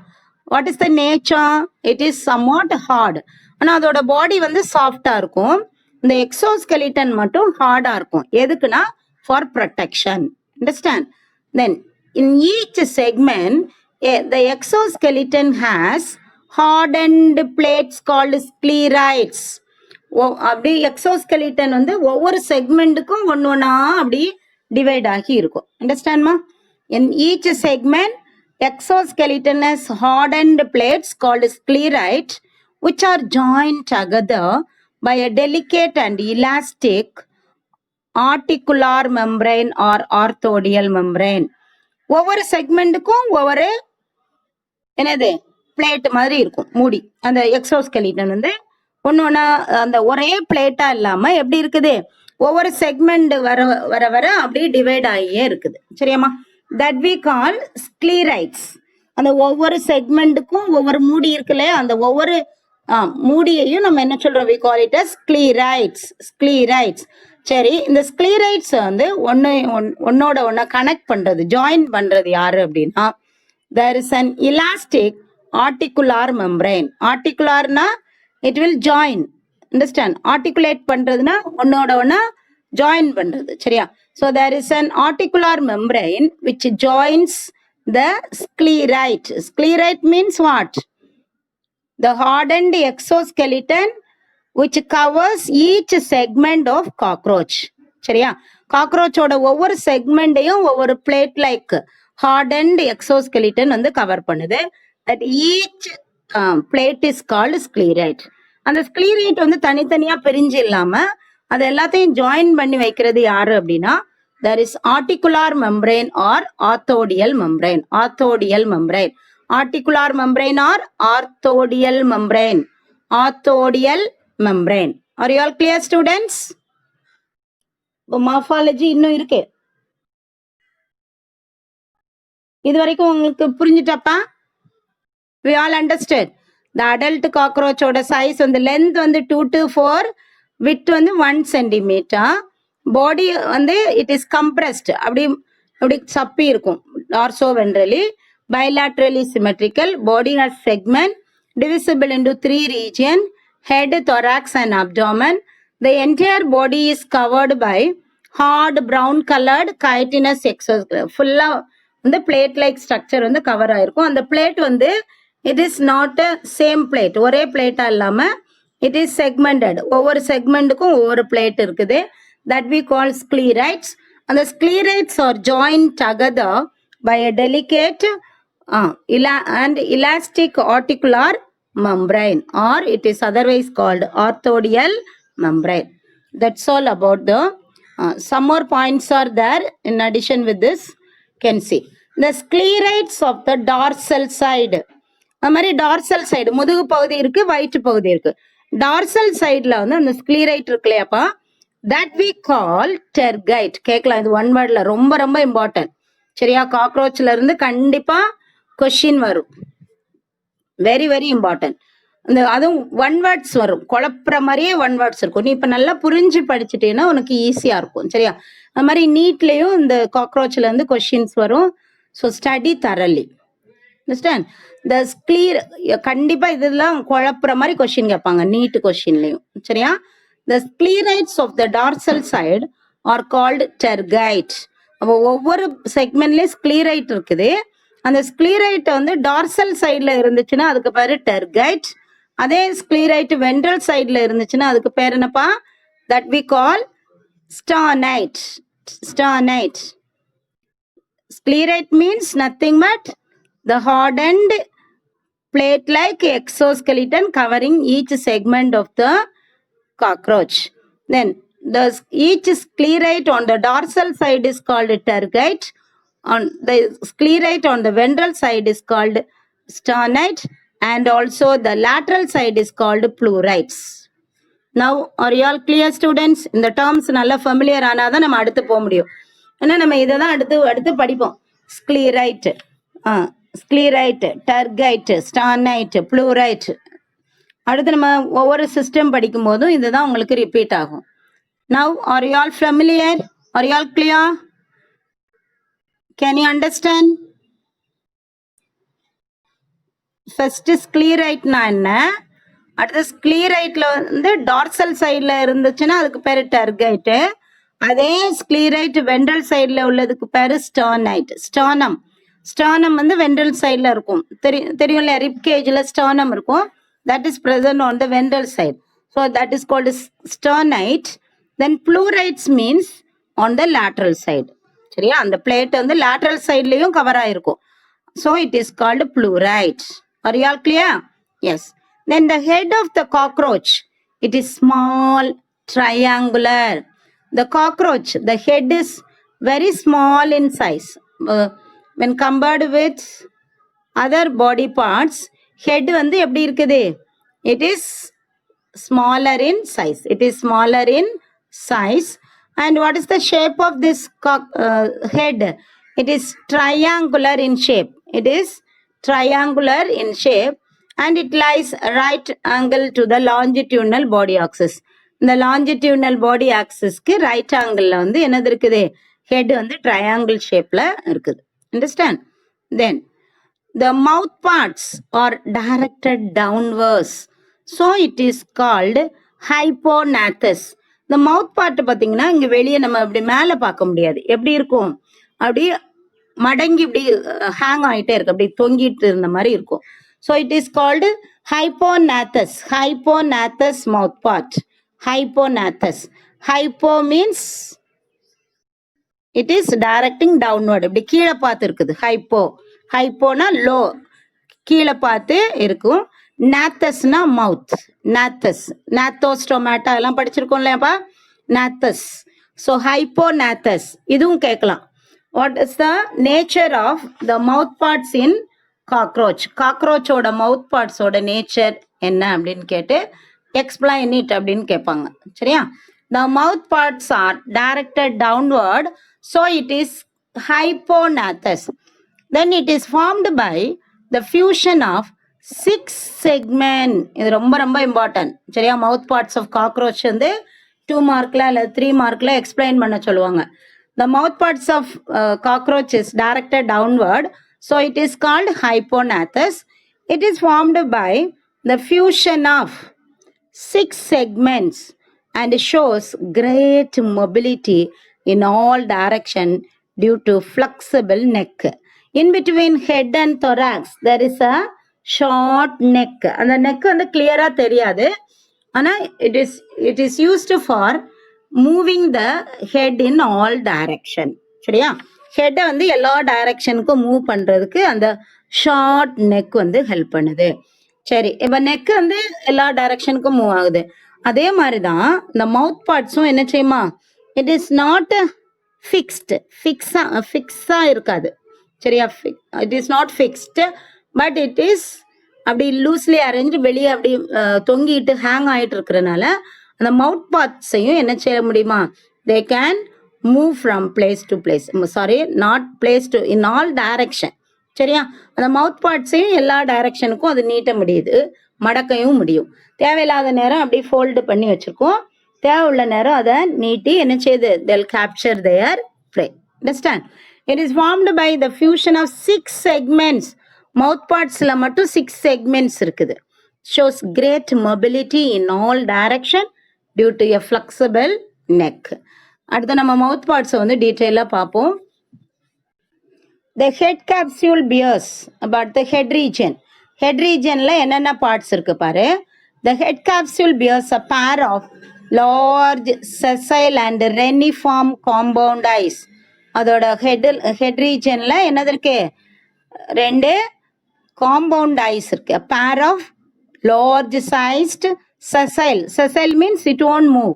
A: What is the nature? It is somewhat hard. ஆனால் அதோட பாடி வந்து சாஃப்டா இருக்கும். இந்த exoskeleton மட்டும் ஹார்டா இருக்கும். எதுக்குன்னா for protection. Understand? Then in each segment, the exoskeleton has hardened plates called sclerites. அப்படி எக்ஸோஸ்கெலிட்டன் வந்து ஒவ்வொரு செக்மெண்ட்டுக்கும் ஒன்னா அப்படி டிவைட் ஆகி இருக்கும். அண்டர்ஸ்டாண்ட்மா? In each segment exoskeleton has hardened plates called sclerite, which are joined together by a delicate and elastic articular membrane or orthoidal membrane. ஒவ்வொரு செக்மெண்ட்டுக்கும் ஒவ்வொரு என்னது பிளேட் மாதிரி இருக்கும் மூடி. அந்த எக்ஸோஸ்கெலிட்டன் வந்து ஒன்னொன்னா அந்த ஒரே பிளேட்டா இல்லாம எப்படி இருக்குது? ஒவ்வொரு செக்மெண்ட் வர வர வர அப்படி டிவைட் ஆகியே இருக்குது. சரியாம்மா? That we call sclerites. அந்த ஒவ்வொரு செக்மெண்ட்டுக்கும் ஒவ்வொரு மூடி இருக்குல்ல, அந்த ஒவ்வொரு மூடியையும் நம்ம என்ன சொல்றோம்? We call it as sclerites. Sclerites. சரி, இந்த ஸ்க்ளீரைட்ஸ் வந்து ஒன்னோட ஒன்ன கனெக்ட் பண்றது, ஜாயின் பண்றது யாரு அப்படின்னா, there is an elastic articular membrane. ஆர்டிகுலார்னா it will join, understand. Articulate பண்றதுன்னா ஒன்னோட ஒன்னா ஜாயின் பண்றது, சரியா? So there is an articular membrane which joins the sclerite. Sclerite means what? The hardened exoskeleton which covers each segment of cockroach. சரியா? காக்ரோச்சோட ஒவ்வொரு செக்மெண்டையும் ஒவ்வொரு plate like hardened exoskeleton வந்து cover பண்ணுது. That each plate is called sclerite. அந்த sclerite வந்து தனித்தனியா பிரிஞ்சு இல்லாம அது எல்லாத்தையும் ஜாயின் பண்ணி வைக்கிறது யாரு அப்படின்னா, there is articular membrane or orthodial membrane. Orthodial membrane. Articular membrane or orthodial membrane. Orthodial membrane. Are you all clear, students? Morphology இன்னும் இருக்கு. இது வரைக்கும் உங்களுக்கு புரிஞ்சுட்டாப்பா? We all understood. The adult cockroach ஓட size வந்து length வந்து 2 to 4, width வந்து 1 centimeter. Body வந்து it is compressed, அப்படி சப்பி இருக்கும். Dorsoventrally, bilaterally symmetrical. Body has segment divisible into 3 regions: head, thorax and abdomen. The entire body is covered by hard brown colored chitinous exoskeleton. ஃபுல்லா வந்து plate like structure வந்து cover ஆயிருக்கும். அந்த plate வந்து it is not a same plate, ஒரே பிளேட்டா இல்லாம it is segmented. ஒவ்வொரு செக்மெண்ட்டுக்கும் ஒவ்வொரு பிளேட் இருக்குது. That we call sclerites. அந்த sclerites are join together by a delicate and elastic articular membrane, or it is otherwise called orthodial membrane. That's all about the some more points are there in addition with this. Can see the sclerites of the dorsal side. அது மாதிரி dorsal side முதுகு பகுதி இருக்கு, வயிற்று பகுதி இருக்கு. Dorsal சைட்ல வந்து அந்த ஸ்க்ளீரைட் இருக்கு இல்லையாப்பா, that we call tergite. கேட்கலாம், இது ஒன் வேர்ட்ல ரொம்ப ரொம்ப இம்பார்ட்டன்ட். சரியா? காக்ரோச்ல இருந்து கண்டிப்பா கொஸ்டின் வரும். Very very important. இந்த அதுவும் ஒன் வேர்ட்ஸ் வரும், குழப்புற மாதிரியே ஒன் வேர்ட்ஸ் இருக்கும். நீ இப்ப நல்லா புரிஞ்சு படிச்சுட்டேன்னா உனக்கு ஈஸியா இருக்கும். சரியா? அது மாதிரி நீட்லயும் இந்த காக்ரோச்ல இருந்து கொஸ்டின்ஸ் வரும். So study தரலி. அண்டர்ஸ்டாண்ட்? இந்த கண்டிப்பா இதெல்லாம் குழப்புற மாதிரி கொஸ்டின் கேட்பாங்க நீட் கொஸ்டின்லயும். சரியா? The sclerites of the dorsal side are called tergite. அப்போ ஒவ்வொரு செக்மெண்ட்லயும் ஸ்க்ளீரைட் இருக்குது. அந்த ஸ்க்ளீரைட் வந்து டார்சல் சைட்ல இருந்துச்சுன்னா அதுக்கு பேரு டெர்கைட். அதே ஸ்க்ளீரைட் வென்ட்ரல் சைட்ல இருந்துச்சுன்னா அதுக்கு பேர் என்னப்பா? That we call sternite. Sternite. Sclerite means nothing but the hardened plate-like exoskeleton covering each segment of the cockroach. Then each sclerite on the dorsal side is called tergite. On the sclerite on the ventral side is called sternite, and also the lateral side is called pleurites. Now are you all clear, students? இந்த terms நல்லா familiar ஆனாதான் நம்ம அடுத்து போக முடியும். ஏன்னா நம்ம இதை தான் அடுத்து படிப்போம். ஸ்க்ளீரைட், ஸ்க்ளீரைட், டர்கைட், ஸ்டானைட், ப்ளூரைட். அடுத்து நம்ம ஒவ்வொரு சிஸ்டம் படிக்கும் போதும் இதுதான் உங்களுக்கு ரிப்பீட் ஆகும். Now are you all familiar? Are you all clear? Can you understand? First ஸ்க்ளீரைட்னா என்ன, அடுத்து ஸ்க்ளீரைட்ல வந்து டார்சல் சைட்ல இருந்துச்சுன்னா அதுக்கு பேரு டர்கைட்டு. அதே ஸ்க்ளீரைட் வென்ட்ரல் சைட்ல உள்ளதுக்கு பேரு ஸ்டர்னைட். ஸ்டர்னம் வந்து வென்ட்ரல் சைட்ல இருக்கும். தெரியும் இல்லையா? ரிப் கேஜ்ல ஸ்டர்னம் இருக்கும். That is present on the ventral side. So that is called sternite. Then pleurites means on the lateral side. சரியா? அந்த பிளேட் வந்து lateral sideலயும் கவர் ஆயிருக்கும். So it is called pleurite. Are you all clear? Yes. Then the head of the cockroach, it is small, triangular. The cockroach, the head is very small in size. When compared with other body parts, head வந்து எப்படி இருக்குது? It is smaller in size. It is smaller in size. And what is the shape of this head? It is triangular in shape. It is triangular in shape, and it lies right angle to the longitudinal body axis. இந்த longitudinal பாடி ஆக்சிஸ்க்கு right angle வந்து என்னது இருக்குது, head வந்து triangle ஷேப்ல இருக்குது. Understand? Then the mouth parts are directed downwards, so it is called hypognathus. இந்த மவுத் part பார்த்தீங்கன்னா இங்க வெளியே நம்ம இப்படி மேலே பார்க்க முடியாது, எப்படி இருக்கும், அப்படி மடங்கி இப்படி ஹேங் ஆகிட்டே இருக்கு, அப்படி தொங்கிட்டு இருந்த மாதிரி இருக்கும். So it is called hypognathus. Hypognathus mouth part. Hypognathus. Hypo means it is directing downward. இப்படி கீழே பார்த்து இருக்குது ஹைப்போ. ஹைப்போனா லோ, கீழே பார்த்து இருக்கும். நாத்தஸ்னா மவுத். நாத்தஸ், நாத்தோஸ்டோமேட்டா எல்லாம் படிச்சிருக்கோம் இல்லையாப்பா, நாத்தஸ். ஸோ ஹைப்போநாத்தஸ் இதுவும் கேட்கலாம். What is the nature of the mouth parts in cockroach? காக்ரோச்சோட மவுத் பார்ட்ஸோட நேச்சர் என்ன அப்படின்னு கேட்டு எக்ஸ்பிளைன் இட் அப்படின்னு கேட்பாங்க. சரியா? The mouth parts are directed downward, so it is hypognathus. Then it is formed by the fusion of 6 segment. இது ரொம்ப ரொம்ப இம்பார்ட்டன்ட். சரியா? மவுத் பார்ட்ஸ் ஆஃப் காக்ரோச் வந்து 2 மார்க்ல அல்ல 3 மார்க்ல எக்ஸ்பிளைன் பண்ண சொல்லுவாங்க. The mouth parts of cockroach is directed downward, so it is called hypognathus. It is formed by the fusion of 6 segments and shows great mobility in all direction due to flexible neck. In between head and thorax there is a short neck. அந்த neck வந்து கிளியரா தெரியாது, ஆனா it is used for moving the head in all direction. சரியா? ஹெட்டை வந்து எல்லா டைரக்ஷனுக்கும் move பண்றதுக்கு அந்த ஷார்ட் நெக் வந்து ஹெல்ப் பண்ணுது. சரி, இப்போ நெக் வந்து எல்லா டைரக்ஷனுக்கும் மூவ் ஆகுது. அதே மாதிரி தான் இந்த மவுத் பார்ட்ஸும் என்ன செய்யுமா, இட் இஸ் நாட் ஃபிக்ஸா இருக்காது. சரியா? It is not fixed, but it is அப்படி லூஸ்லி அரேஞ்சு வெளியே அப்படி தொங்கிட்டு ஹேங் ஆகிட்டு இருக்கிறனால அந்த மவுத் பார்ட்ஸையும் என்ன செய்ய முடியுமா, they can move from place to place. Sorry, not place to, in all direction. சரியா? அந்த மவுத் பார்ட்ஸையும் எல்லா டைரக்ஷனுக்கும் அது நீட்ட முடியுது, மடக்கையும் முடியும். தேவையில்லாத நேரம் அப்படி ஃபோல்டு பண்ணி வச்சிருக்கோம், தேவை உள்ள நேரம் அதை நீட்டி என்ன செய்யுது, they'll capture their prey. Understand? It is formed by the fusion of 6 segments. மவுத் பார்ட்ஸ்ல மட்டும் 6 segments இருக்குது. Shows great mobility in all direction due to a flexible neck. அடுத்து நம்ம மவுத் பார்ட்ஸை வந்து டீட்டெயிலாக பார்ப்போம். The head capsule bears about the head region. Head regionல என்னென்ன parts இருக்கு பாரு. The head capsule bears a pair of large sessile and reniform compound eyes. அதோட head ரீஜன்ல என்னது இருக்கு, 2 காம்பவுண்ட் ஐஸ் இருக்கு. A pair of large sized sessile. Sessile means it won't move.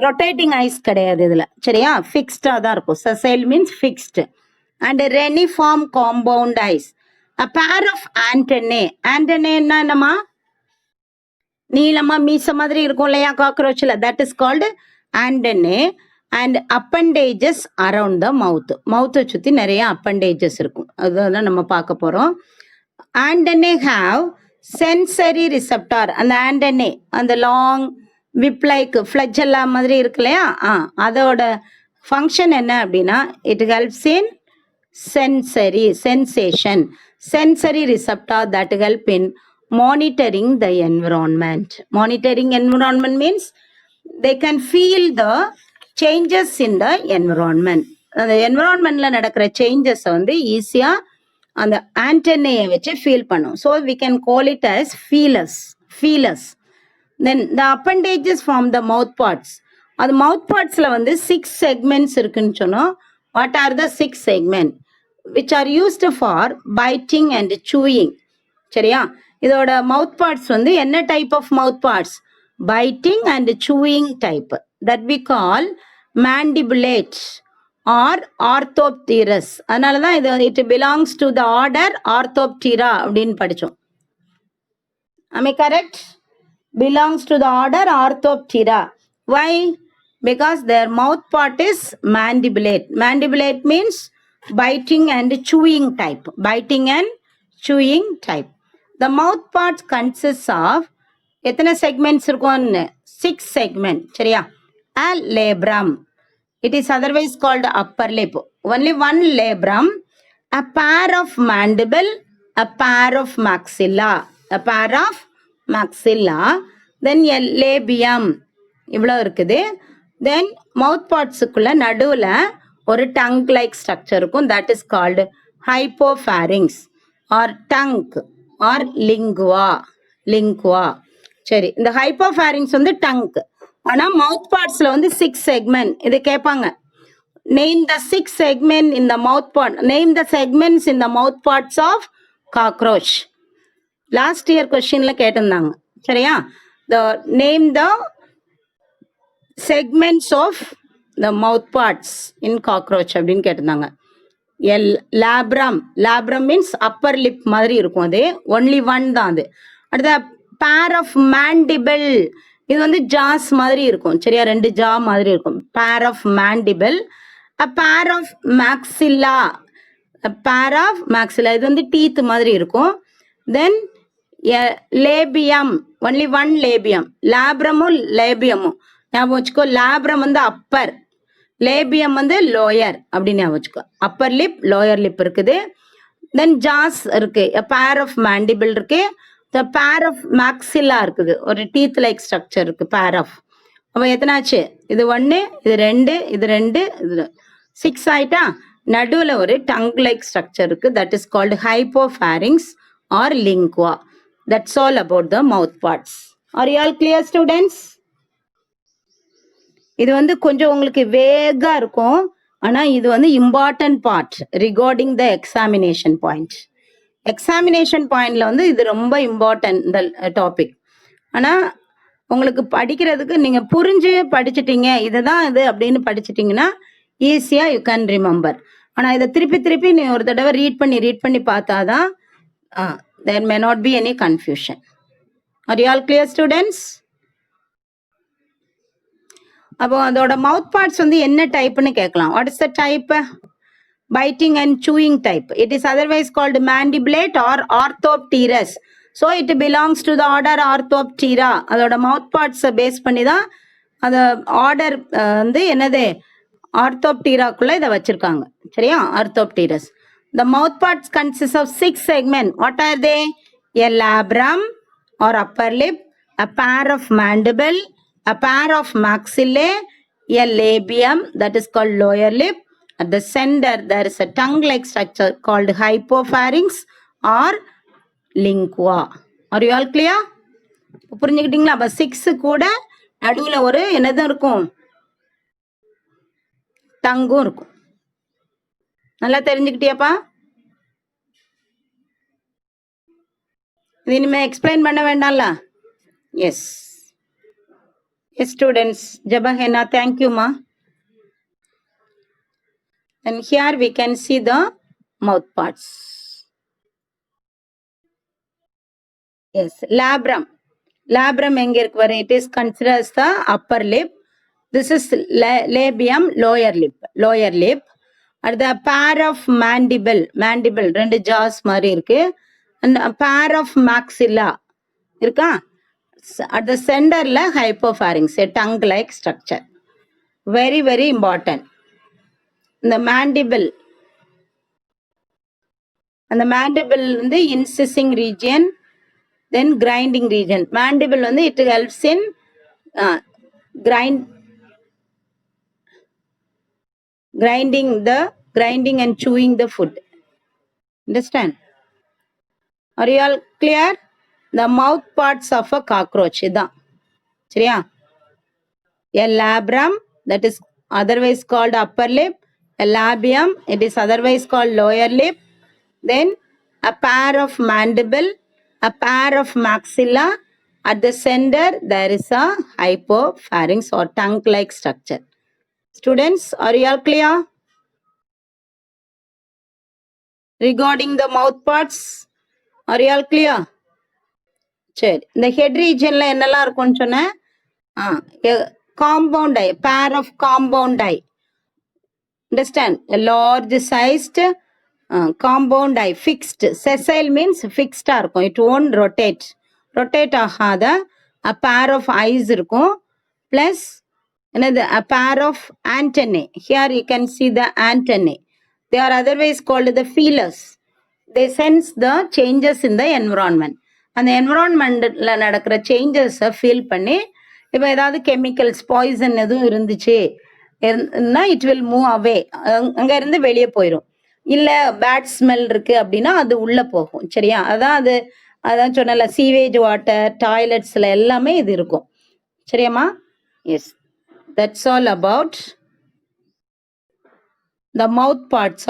A: Rotating eyes கிடையாது இதுல. சரியா? ஃபிக்ஸ்டா தான் இருக்கும். sessile means fixed. And reniform compound eyes. A pair of antennae. Antennae என்னமா, நீளமா மீச மாதிரி இருக்கும் இல்லையா காக்ரோச்சில், that is called antennae. And appendages around the mouth. மவுத்தை சுற்றி நிறைய appendages இருக்கும், அதுதான் நம்ம பார்க்க போகிறோம். Antennae have sensory receptor. அந்த antennae அந்த லாங் விப் லைக் ஃப்ளஜெல்லா மாதிரி இருக்கு இல்லையா, அதோட ஃபங்க்ஷன் என்ன அப்படின்னா, it helps in sensory receptor that help in monitoring the environment. Monitoring environment means they can feel the changes in the environment. அந்த என்விரான்மெண்ட்ல நடக்கிற சேஞ்சஸை வந்து ஈஸியா அந்த ஆண்டனையை வச்சு ஃபீல் பண்ணும். So we can call it as feelers. Then the appendages from the mouth parts. அது மவுத் பார்ட்ஸ்ல வந்து 6 segments இருக்குன்னு சொன்னோம். What are the 6 segments? Which are used for biting and chewing. சரியா? இதோட மவுத் பார்ட்ஸ் வந்து என்ன type of mouth parts, biting and chewing type, that we call mandibulate or orthopterous. அதனால தான் இது it belongs to the order Orthoptera அப்படின்னு படிச்சோம். Am I correct? Belongs to the order Orthoptera. Why? Because their mouth part is mandibulate. Mandibulate means biting and chewing type. The mouth part consists of எத்தனை segments இருக்கும்னு 6 segment சரியா. a labrum, it is otherwise called upper lip, only one labrum, a pair of mandible, a pair of maxilla, a pair of maxilla, then a labium இவ்வளோ இருக்குது. தென் மவுத் பார்ட்ஸுக்குள்ள நடுவில் ஒரு tongue like structure இருக்கும், that is called hypopharynx or tongue or lingua. சரி, இந்த ஹைப்போஃபேரிங்ஸ் வந்து tongue. ஆனால் மவுத் பார்ட்ஸில் வந்து 6 செக்மெண்ட். இது கேட்பாங்க, name the 6 segment in the mouth part, name the segments in the mouth parts of cockroach. Last year கொஸ்டின்ல கேட்டிருந்தாங்க சரியா. the name the segments of the mouth parts in cockroach அப்படின்னு கேட்டிருந்தாங்க. labrum means upper lip மாதிரி இருக்கும், அது only one தான். அது அடுத்த pair of mandible, இது வந்து ஜாஸ் மாதிரி இருக்கும் சரியா, 2 ஜா மாதிரி இருக்கும். pair of mandible, a pair of maxilla, இது வந்து டீத் மாதிரி இருக்கும். தென் லேபியம், ஒன்லி ஒன் லேபியம். லேப்ரமும் லேபியமும் ஞாபகம் வச்சுக்கோ. லேப்ரம் வந்து அப்பர், லேபியம் வந்து லோயர் அப்படின்னு ஞாபகம் வச்சுக்கோ. அப்பர் லிப், லோயர் லிப் இருக்குது. தென் ஜாஸ் இருக்கு, பேர் ஆஃப் மேண்டிபிள் இருக்கு, பேர் ஆஃப் மேக்ஸில்லா இருக்குது, ஒரு டீத் லைக் ஸ்ட்ரக்சர் இருக்கு, பேர் ஆஃப். அப்போ எத்தனாச்சு? இது 1, இது 2, இது 2, இது 6 ஆயிட்டா. நடுவில் ஒரு டங் லைக் ஸ்ட்ரக்சர் இருக்கு, that is called hypopharynx or lingua. That's all about the mouth parts. Are you all clear students? இது வந்து கொஞ்சம் உங்களுக்கு வேகா இருக்கும், ஆனால் இது வந்து important part regarding the examination point. Examination பாயிண்ட்ல வந்து இது ரொம்ப இம்பார்ட்டன்ட் இந்த டாபிக். ஆனால் உங்களுக்கு படிக்கிறதுக்கு நீங்கள் புரிஞ்சு படிச்சுட்டீங்க, இதுதான் இது அப்படின்னு படிச்சுட்டீங்கன்னா ஈஸியாக யூ கேன் ரிமெம்பர். ஆனால் இதை திருப்பி நீ ஒரு தடவை ரீட் பண்ணி பார்த்தாதான் there may not be any confusion. Are you all clear students? அப்போ அதோட மவுத் பார்ட்ஸ் வந்து என்ன டைப்னு கேட்கலாம். What is the type? Biting and chewing type. It is otherwise called mandibulate or orthopterous. So it belongs to the order Orthoptera. அதோட mouth பார்ட்ஸை base பண்ணி தான் அந்த ஆர்டர் வந்து என்னது ஆர்த்தோப்டீராக்குள்ள இதை வச்சிருக்காங்க சரியா, ஆர்த்தோப்டீரஸ். The mouth parts consist of 6 segments. What are they? A labrum or upper lip, a pair of mandible, a pair of maxillae, a labium that is called lower lip. At the center there is a tongue-like structure called hypopharynx or lingua. Are you all clear? புரிஞ்சுக்கிட்டீங்களா? அப்ப 6 கூட நடுவுல ஒரு என்னதான் இருக்கும், டங்கும் இருக்கும். நல்லா தெரிஞ்சுக்கிட்டியாப்பா? இது இனிமே எக்ஸ்பிளைன் பண்ண வேண்டாம்ல? S students. ஜபஹேனா, தேங்க்யூமா. And here we can see the mouth parts. Yes, labrum எங்க இருக்கு வர? It is considered as the upper lip. This is labium, lower lip. At the pair of mandible 2 jaws மாதிரி இருக்கு, and a pair of maxilla இருக்கா. At the centerல hypopharynx, a tongue like structure. Very very important. இந்த mandible, அந்த mandible வந்து incising region, then grinding region. Mandible வந்து it helps in grinding and chewing the food. Understand? Are you all clear? The mouth parts of a cockroach இதான் சரியா. A labrum, that is otherwise called upper lip. A labium, it is otherwise called lower lip. Then a pair of mandible, a pair of maxilla. At the center there is a hypopharynx or tongue like structure. Students, are you all clear regarding the mouth parts? Are you all clear? சரி, இந்த head ரீஜன்ல என்னெல்லாம் இருக்கும்னு சொன்னேன். Compound I, pair of compound eye. Understand? A large sized compound eye, fixed. Sessile means fixed இருக்கும், it won't rotate ஆகாத a pair of eyes இருக்கும் plus என்னது a pair of antennae. Here you can see the antennae. They are otherwise called the feelers. They sense the changes in the environment. அந்த என்விரான்மெண்ட்ல நடக்கிற சேஞ்சஸை feel பண்ணி இப்போ ஏதாவது chemicals poison எதுவும் இருந்துச்சு it will move away, அங்கேருந்து வெளியே போயிடும். இல்லை பேட் ஸ்மெல் இருக்குது அப்படின்னா அது உள்ளே போகும். சரியா? அதான் சொன்னல, சீவேஜ் வாட்டர், டாய்லெட்ஸில் எல்லாமே இது இருக்கும். சரியாம்மா? Yes, that's all about the mouth parts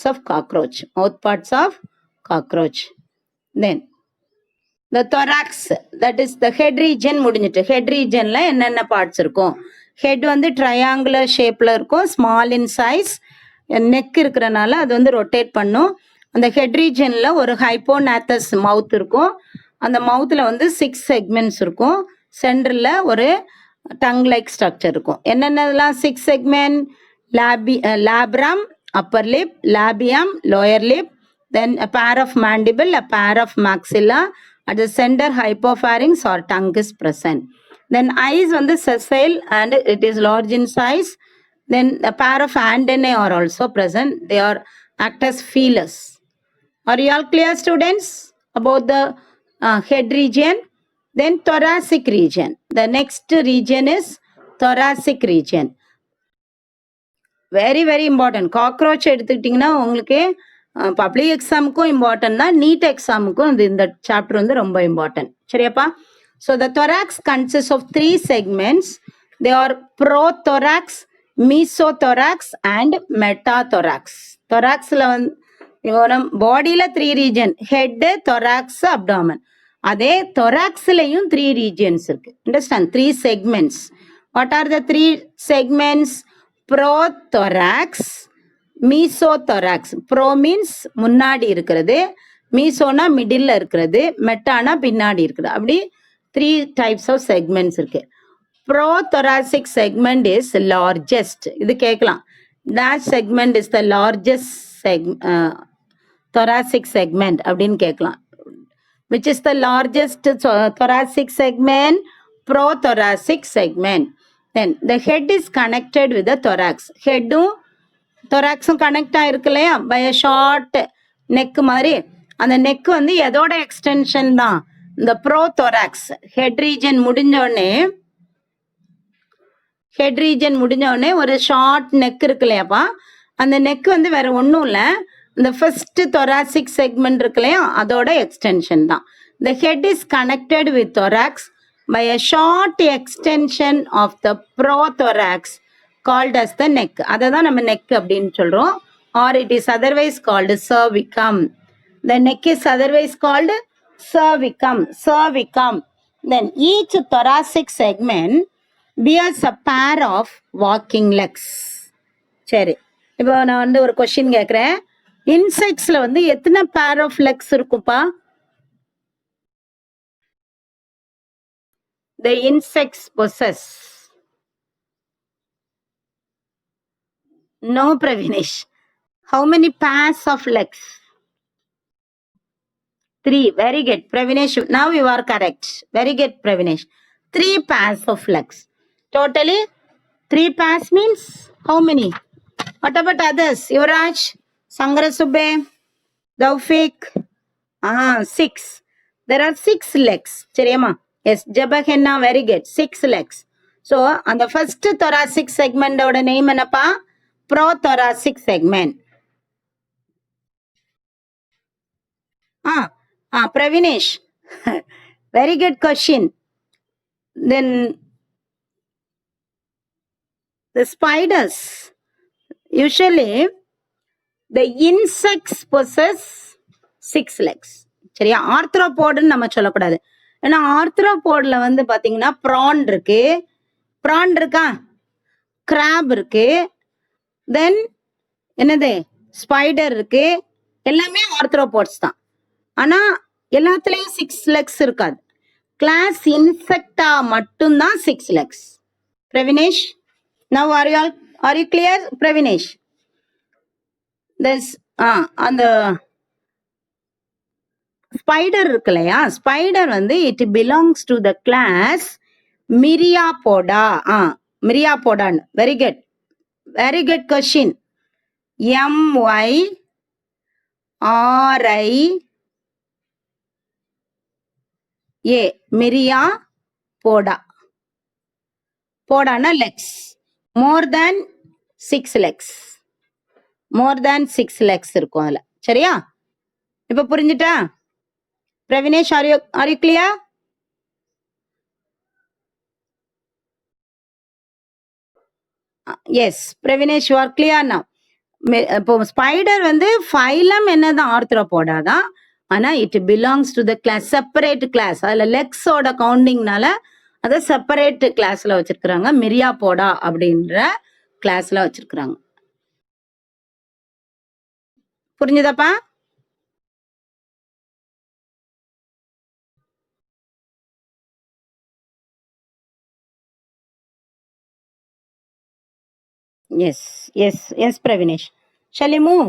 A: of cockroach. Mouth parts of cockroach. Then the thorax, that is the head region முடிஞ்சிட்டு. head regionல என்னென்ன பார்ட்ஸ் இருக்கும்? head வந்து ட்ரையாங்குலர் ஷேப்ல இருக்கும், ஸ்மால் இன் சைஸ். நெக் இருக்கிறனால அது வந்து ரொட்டேட் பண்ணும். அந்த ஹெட் ரீஜன்ல ஒரு ஹைப்போநாத்தஸ் மவுத் இருக்கும். அந்த மவுத்தில் வந்து 6 செக்மெண்ட்ஸ் இருக்கும். சென்டரில் ஒரு டங் லைக் ஸ்ட்ரக்சர் இருக்கும். என்னென்னலாம் 6 segment? labrum, upper lip, labium, lower lip, then a pair of mandible, a pair of maxilla, at the center hypopharynx or tongue is present. Then eyes on the sessile and it is large in size. Then a pair of antennae are also present. They are act as feelers. Are you all clear, students, about the head region? Then thoracic region. The next region is thoracic region. Very very important. Cockroach எடுத்துக்கிட்டிங்கன்னா உங்களுக்கு public எக்ஸாமுக்கும் important தான், NEET எக்ஸாமுக்கும் இந்த chapter வந்து ரொம்ப important. சரியாப்பா? So the thorax consist of 3 segments. They are prothorax, mesothorax and metathorax. தொராக்ஸில் வந்து பாடியில் 3 ரீஜன், ஹெட்டு, தொராக்ஸ், அப்டாமன். அதே தொராக்ஸ்லையும் 3 ரீஜன்ஸ் இருக்கு. Understand? 3 segments. What are the 3 segments? Prothorax, mesothorax. Pro means முன்னாடி இருக்கிறது, மீசோனா மிடில் இருக்கிறது, மெட்டானா பின்னாடி இருக்கிறது. அப்படி 3 டைப்ஸ் ஆஃப் செக்மெண்ட்ஸ் இருக்கு. ப்ரோதொராசிக் செக்மெண்ட் இஸ் லார்ஜஸ்ட். இது கேட்கலாம், that segment is the largest thoracic segment அப்படின்னு கேட்கலாம். Which is the largest thoracic segment? Prothoracic segment. Then the head is connected with the thorax. ஹெட்டும் தொராக்ஸும் கனெக்ட் ஆகிருக்கு இல்லையா, பை அ ஷார்ட் நெக் மாதிரி. அந்த நெக் வந்து எதோட எக்ஸ்டென்ஷன் தான்? இந்த ப்ரோதொராக்ஸ். ஹெட் ரீஜன் முடிஞ்ச உடனே ஒரு ஷார்ட் நெக் இருக்கு இல்லையாப்பா, அந்த நெக் வந்து வேற ஒன்றும் இல்லை, இந்த ஃபர்ஸ்ட் thoracic செக்மெண்ட் இருக்கு இல்லையா, அதோட எக்ஸ்டென்ஷன் தான். The head is connected with thorax by a short extension of the prothorax called as the neck. அதை தான் நம்ம neck அப்படின்னு சொல்றோம். Or it is otherwise called cervicum. The neck is otherwise called cervicum. Then each thoracic segment bears a pair of walking legs. சரி, இப்போ நான் வந்து ஒரு கொஸ்டின் கேட்குறேன். இன்செக்ட்ஸ்ல வந்து எத்தனை பேர் ஆஃப் லெக்ஸ் இருக்குப்பா? The insects possess. No, Pravinesh. How many pairs of legs? 3. Very good, Pravinesh. Now you are correct. Very good, Pravinesh. 3 pairs of legs. Totally 3 pairs means how many? What about others? Yuvraj, Sangarasubbe, Daufik? 6. There are 6 legs. சரியாமா? Yes, Jabahena, very good. 6 legs. So, on the first thoracic segment oda name என்னப்பா? Prothoracic segment. Pravinesh. Very good question. Then the spiders. Usually, the insects possess 6 legs. சரியா? ஆர்த்ரோபோடுன்னு நம்ம சொல்லக்கூடாது. ஏன்னா ஆர்த்ரோபோட்ல வந்து பாத்தீங்கன்னா PRAN இருக்கா, graph இருக்கு, தென் என்னது ஸ்பைடர் இருக்கு, எல்லாமே ஆர்த்ரோபோட்ஸ் தான். ஆனா எல்லாத்துலயும் 6 லெக்ஸ் இருக்காது. கிளாஸ் இன்செக்டா மட்டும்தான் 6 legs. Pravinesh, now are you clear, Pravinesh? this அந்த ஸ்பைடர் இருக்கு இல்லையா, ஸ்பைடர் வந்து it belongs to the class Myriapoda. மிரியாபோடான்னு. Very good, very good question. MYRIA, myria poda. போடானா legs, more than 6 legs, more than 6 legs இருக்கும் அதுல. சரியா? இப்ப புரிஞ்சுட்டா? Pravinesh, are you clear? Yes Pravinesh, you are clear now. இப்போ ஸ்பைடர் வந்து ஃபைலம் என்னதான் ஆர்த்ரோபோடா தான், ஆனா it belongs to the class, separate class. அதுல லெக்ஸோட கவுண்டிங்னால அதை செப்பரேட் கிளாஸ்ல வச்சிருக்கிறாங்க, மிரியாபோடா அப்படின்ற கிளாஸ்ல வச்சிருக்கிறாங்க. புரிஞ்சுதாப்பா? Yes Pravinesh. Shall we move?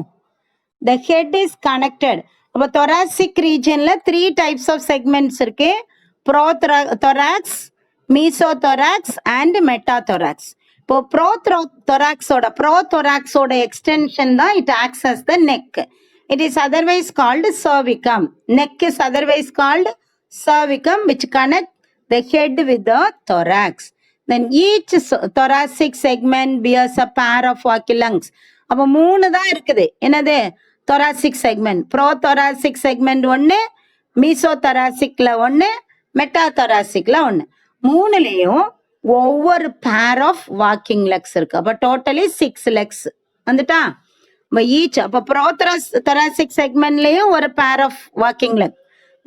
A: The head is connected. அப்போ thoracic regionல 3 types of segments இருக்கு. prothorax, mesothorax and metathorax. இப்போ prothoraxோட extension தான் it acts as the neck. It is otherwise called cervicum. Neck is otherwise called cervicum, which connect the head with the thorax. Then each thoracic segment bears a pair of walking lungs. அப்போ 3 தான் இருக்குது. என்னது? thoracic segment. prothoracic segment 1, mesothoracic-ல 1, metathoracic-ல 1. 3லயும் ஒவ்வொரு pair of walking legs இருக்கு. அப்போ totally 6 legs வந்துட்டா? each அப்போ prothoracic segment-லயும் ஒரு pair of walking leg.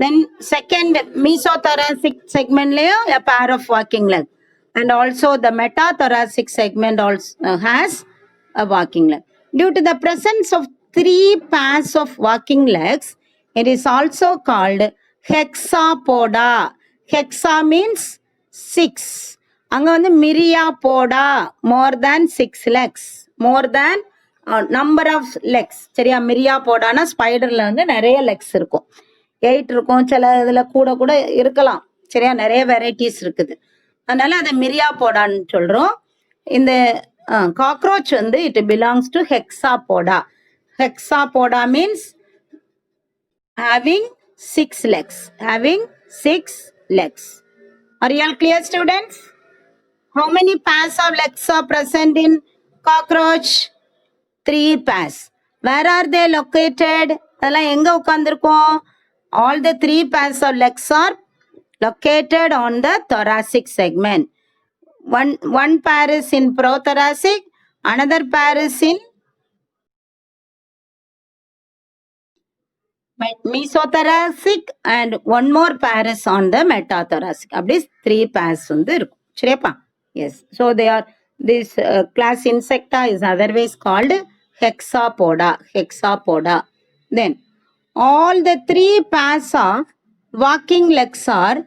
A: Then second mesothoracic segment-லயும் a pair of walking leg. And also the metathoracic segment also has a walking leg. Due to the presence of 3 pairs of walking legs, it is also called hexapoda. Hexa means 6. அங்க வந்து மிரியாபோடா, more than 6 legs, more than number of legs. சரியா? மிரியாபோடானா ஸ்பைடர்ல வந்து நிறைய Lex இருக்கும், 8 இருக்கும், சில இதுல கூட கூட இருக்கலாம். சரியா? நிறைய வெரைட்டிஸ் இருக்குது, அதனால அதை மிரியாபோடான்னு சொல்றோம். இந்த காக்ரோச் வந்து it belongs to Hexapoda. Hexapoda means having 6 legs, having 6 legs. Are you all clear, students? How many pairs of legs are present in cockroach? 3 pairs. Where are they located? அதெல்லாம் எங்க உட்கார்ந்திருக்கும்? All the 3 pairs of legs are located on the thoracic segment. One pair is in prothoracic, another pair is in mesothoracic, and one more pair is on the metathoracic. அப்படி 3 pairs வந்து இருக்கும். சரியாப்பா? Yes. So they are, this class insecta is otherwise called hexapoda. Hexapoda. Then all the 3 pairs of walking legs are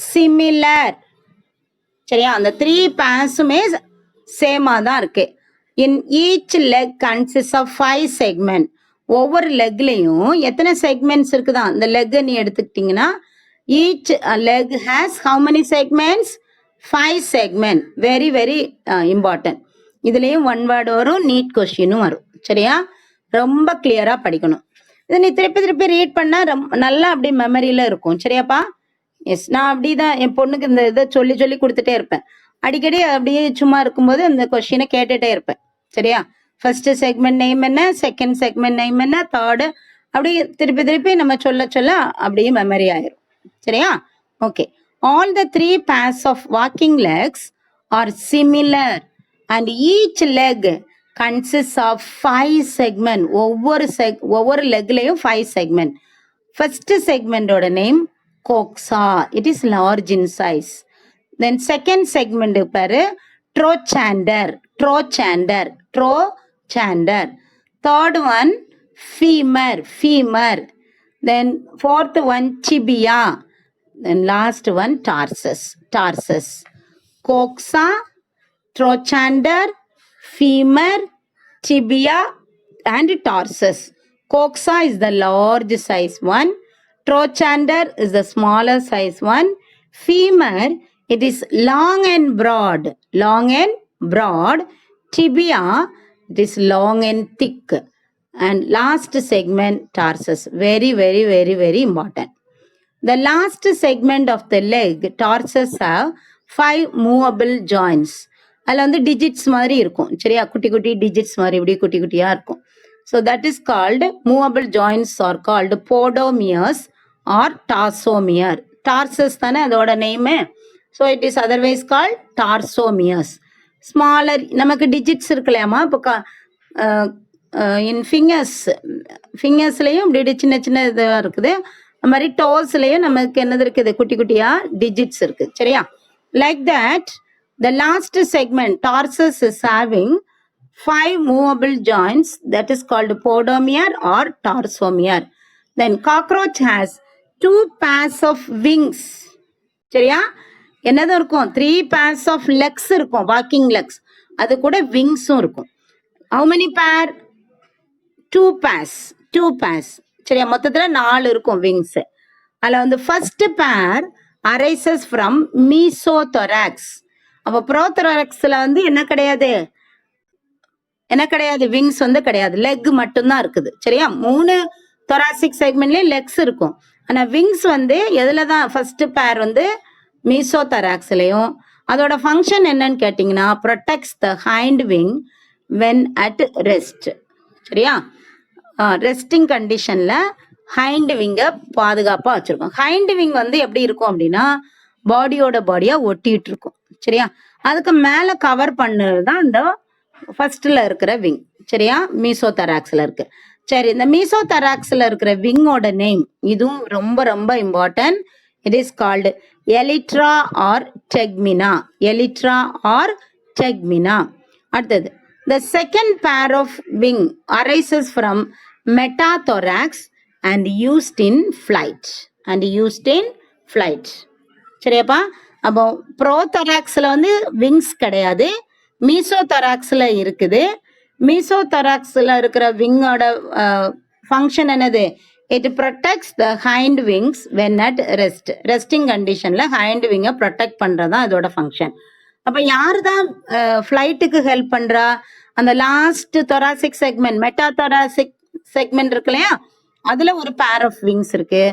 A: similar. சரியா? அந்த 3 pairs-உமே சேமா தான் இருக்கு. In each leg consists of 5 segment. ஒவ்வொரு லெக்லையும் எத்தனை செக்மெண்ட்ஸ் இருக்குதா? அந்த லெக் நீ எடுத்துக்கிட்டீங்கன்னா each leg has how many segments? 5 segment. Very very important. இதுலயும் ஒன் வேர்டு வரும், நீட் கொஸ்டினும் வரும். சரியா? ரொம்ப கிளியரா படிக்கணும். இதை நீ திருப்பி திருப்பி ரீட் பண்ணா நல்லா அப்படி மெமரியில இருக்கும். சரியாப்பா? எஸ், நான் அப்படிதான் என் பொண்ணுக்கு இந்த இதை சொல்லி சொல்லி கொடுத்துட்டே இருப்பேன். அடிக்கடி அப்படியே சும்மா இருக்கும்போது இந்த கொஸ்டினை கேட்டுட்டே இருப்பேன். சரியா? ஃபர்ஸ்ட் செக்மெண்ட் நேம் என்ன, செகண்ட் செக்மெண்ட் நேம் என்ன, தேர்டு, அப்படி திருப்பி திருப்பி நம்ம சொல்ல சொல்ல அப்படியே மெமரி ஆயிரும். சரியா? Okay. All the 3 pairs of walking legs are similar and each leg consists of 5 segment. ஒவ்வொரு லெக்லையும் 5 segment. ஃபர்ஸ்ட் செக்மெண்டோட name coxa. It is large in size. Then second segment பாரு trochander. Third one femur. Then fourth one tibia. Then last one tarsus. Coxa, trochander, femur, tibia and tarsus. Coxa is the large size one. Trochander is the smaller size one. Femur, it is long and broad. Long and broad. Tibia, it is long and thick. And last segment, tarsus. Very, very, very, very important. The last segment of the leg, tarsus, have 5 movable joints. அதில் வந்து digits மாதிரி இருக்கும் சரியா, குட்டி குட்டி digits மாதிரி இப்படி குட்டி குட்டியாக இருக்கும். So that is called movable joints or called podomeres or tarsomere. Tarsus தானே அதோட name. So it is otherwise called tarsomeres. Smaller நமக்கு டிஜிட்ஸ் இருக்கு இல்லையாமா, இப்போ இன் ஃபிங்கர்ஸ்லேயும் இப்படி சின்ன சின்ன இதாக இருக்குது. அது மாதிரி டோஸ்லேயும் நமக்கு என்னது இருக்குது, குட்டி குட்டியாக டிஜிட்ஸ் இருக்குது சரியா. Like that the last segment, tarsus, is having 5 movable joints, that is called podomier or tarsomier. Then cockroach has 2 pairs of wings. சரியா, என்னது இருக்கும், 3 pairs of legs இருக்கும், walking legs. அது கூட விங்ஸும் இருக்கும். How many pair? 2 pairs. சரியா, மொத்தத்தில் 4 இருக்கும் விங்ஸ். அதில் வந்து ஃபர்ஸ்ட் பேர் arises from mesothorax. அப்போ ப்ரோதொராக்ஸில் வந்து என்ன கிடையாது விங்ஸ் வந்து கிடையாது, லெக் மட்டும்தான் இருக்குது சரியா. 3 thoracic செக்மெண்ட்லேயும் லெக்ஸ் இருக்கும். ஆனால் விங்ஸ் வந்து எதில் தான், ஃபர்ஸ்ட் பேர் வந்து மீசோதொராக்ஸ்லையும். அதோட ஃபங்க்ஷன் என்னன்னு கேட்டிங்கன்னா, protects the hind wing when at rest சரியா. ரெஸ்டிங் கண்டிஷனில் ஹைண்ட் விங்கை பாதுகாப்பாக வச்சுருக்கோம். ஹைண்ட் விங் வந்து எப்படி இருக்கும் அப்படின்னா, பாடியாக ஒட்டிகிட்டு இருக்கும் சரியா. அதுக்கு மேலே கவர் பண்ணுறது தான் இந்த ஃபர்ஸ்டில் இருக்கிற விங் சரியா, மீசோதொராக்ஸில் இருக்கு. சரி, இந்த மீசோதொராக்ஸில் இருக்கிற விங்கோட நேம் இதுவும் ரொம்ப ரொம்ப important. It is called elytra or tegmina. அடுத்தது, the second pair of wing arises from metathorax and used in flight. சரியாப்பா. அப்போ ப்ரோதொராக்ஸில் வந்து விங்ஸ் கிடையாது, மீசோதொராக்ஸில் இருக்குது. மீசோதொராக்ஸில் இருக்கிற விங்கோட ஃபங்க்ஷன் என்னது, it protects the hind wings when at resting கண்டிஷனில் ஹைண்ட் விங்கை ப்ரொடெக்ட் பண்ணுறது தான் இதோட ஃபங்க்ஷன். அப்போ யார் தான் ஃப்ளைட்டுக்கு ஹெல்ப் பண்ணுறா, அந்த லாஸ்ட் thoracic செக்மெண்ட், மெட்டாதொராசிக் செக்மெண்ட் இருக்கு இல்லையா, அதில் ஒரு பேர் ஆஃப் விங்ஸ் இருக்கு.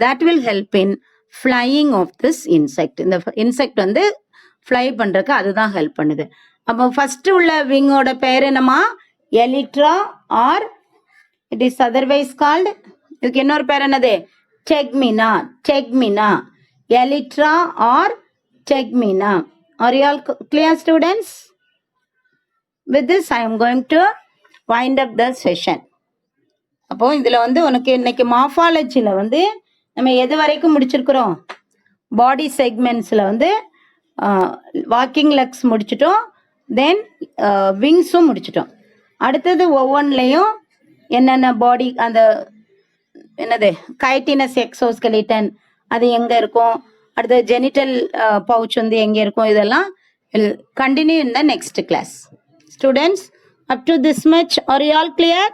A: that will help in flying of this insect. இந்த இன்செக்ட் வந்து ஃப்ளை பண்ணுறதுக்கு அதுதான் ஹெல்ப் பண்ணுது. அப்போ ஃபர்ஸ்ட் உள்ள விங்கோட பேர் என்னமா, elytra or it is otherwise called, இதுக்கு இன்னொரு பேர் என்னது, tegmina. Elytra or tegmina. Are you all clear, students? With this I am going to wind up the session. அப்போ இதில் வந்து உனக்கு இன்னைக்கு மார்ஃபாலஜியில் வந்து நம்ம எது வரைக்கும் முடிச்சிருக்கிறோம், பாடி செக்மெண்ட்ஸில் வந்து வாக்கிங் லெக்ஸ் முடிச்சிட்டோம், தென் விங்ஸும் முடிச்சிட்டோம். அடுத்தது ஒவ்வொன்றுலையும் என்னென்ன பாடி, அந்த என்னது கைட்டினஸ் எக்ஸோஸ்கெலிட்டன் அது எங்கே இருக்கும், அடுத்தது ஜெனிட்டல் பவுச் வந்து எங்கே இருக்கும், இதெல்லாம் continue in the next class. Students, up to this much are you all clear?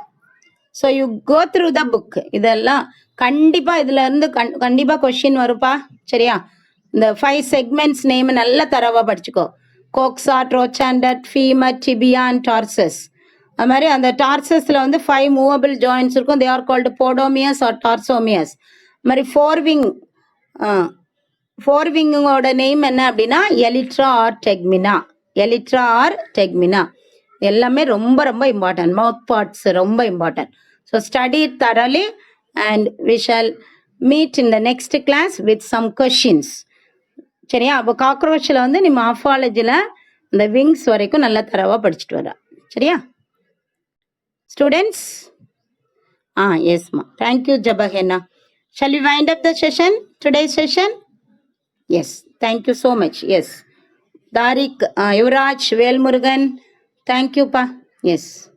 A: So you go through the book. இதெல்லாம் கண்டிப்பாக இதில் இருந்து கண்டிப்பாக கொஷின் வருப்பா சரியா. இந்த 5 செக்மெண்ட்ஸ் நேம் நல்லா தரவாக படிச்சுக்கோ. Coxa, trochanter, femur, tibia and tarsus. அது மாதிரி அந்த டார்சஸில் வந்து 5 மூவபிள் ஜாயின்ஸ் இருக்கும். They are called podomeres or tarsomeres. அது மாதிரி 4 விங்கோட நேம் என்ன அப்படின்னா, எலிட்ரா ஆர் டெக்மினா. எல்லாமே ரொம்ப ரொம்ப இம்பார்ட்டன்ட். மவுத் பார்ட்ஸ் ரொம்ப important. So study it தரலி and we shall meet in the next class with some questions. சரியா. அப்போ காக்ரோச்சில் வந்து நீ மார்ஃபாலஜியில் இந்த விங்ஸ் வரைக்கும் நல்லா தரவாக படிச்சுட்டு வர சரியா ஸ்டூடெண்ட்ஸ். எஸ்மா, தேங்க்யூ ஜபஹென்னா. Shall we wind up the session, today's session? Yes, thank you so much. Yes, Darik, Yuvraj, Velmurugan, thank you pa. Yes.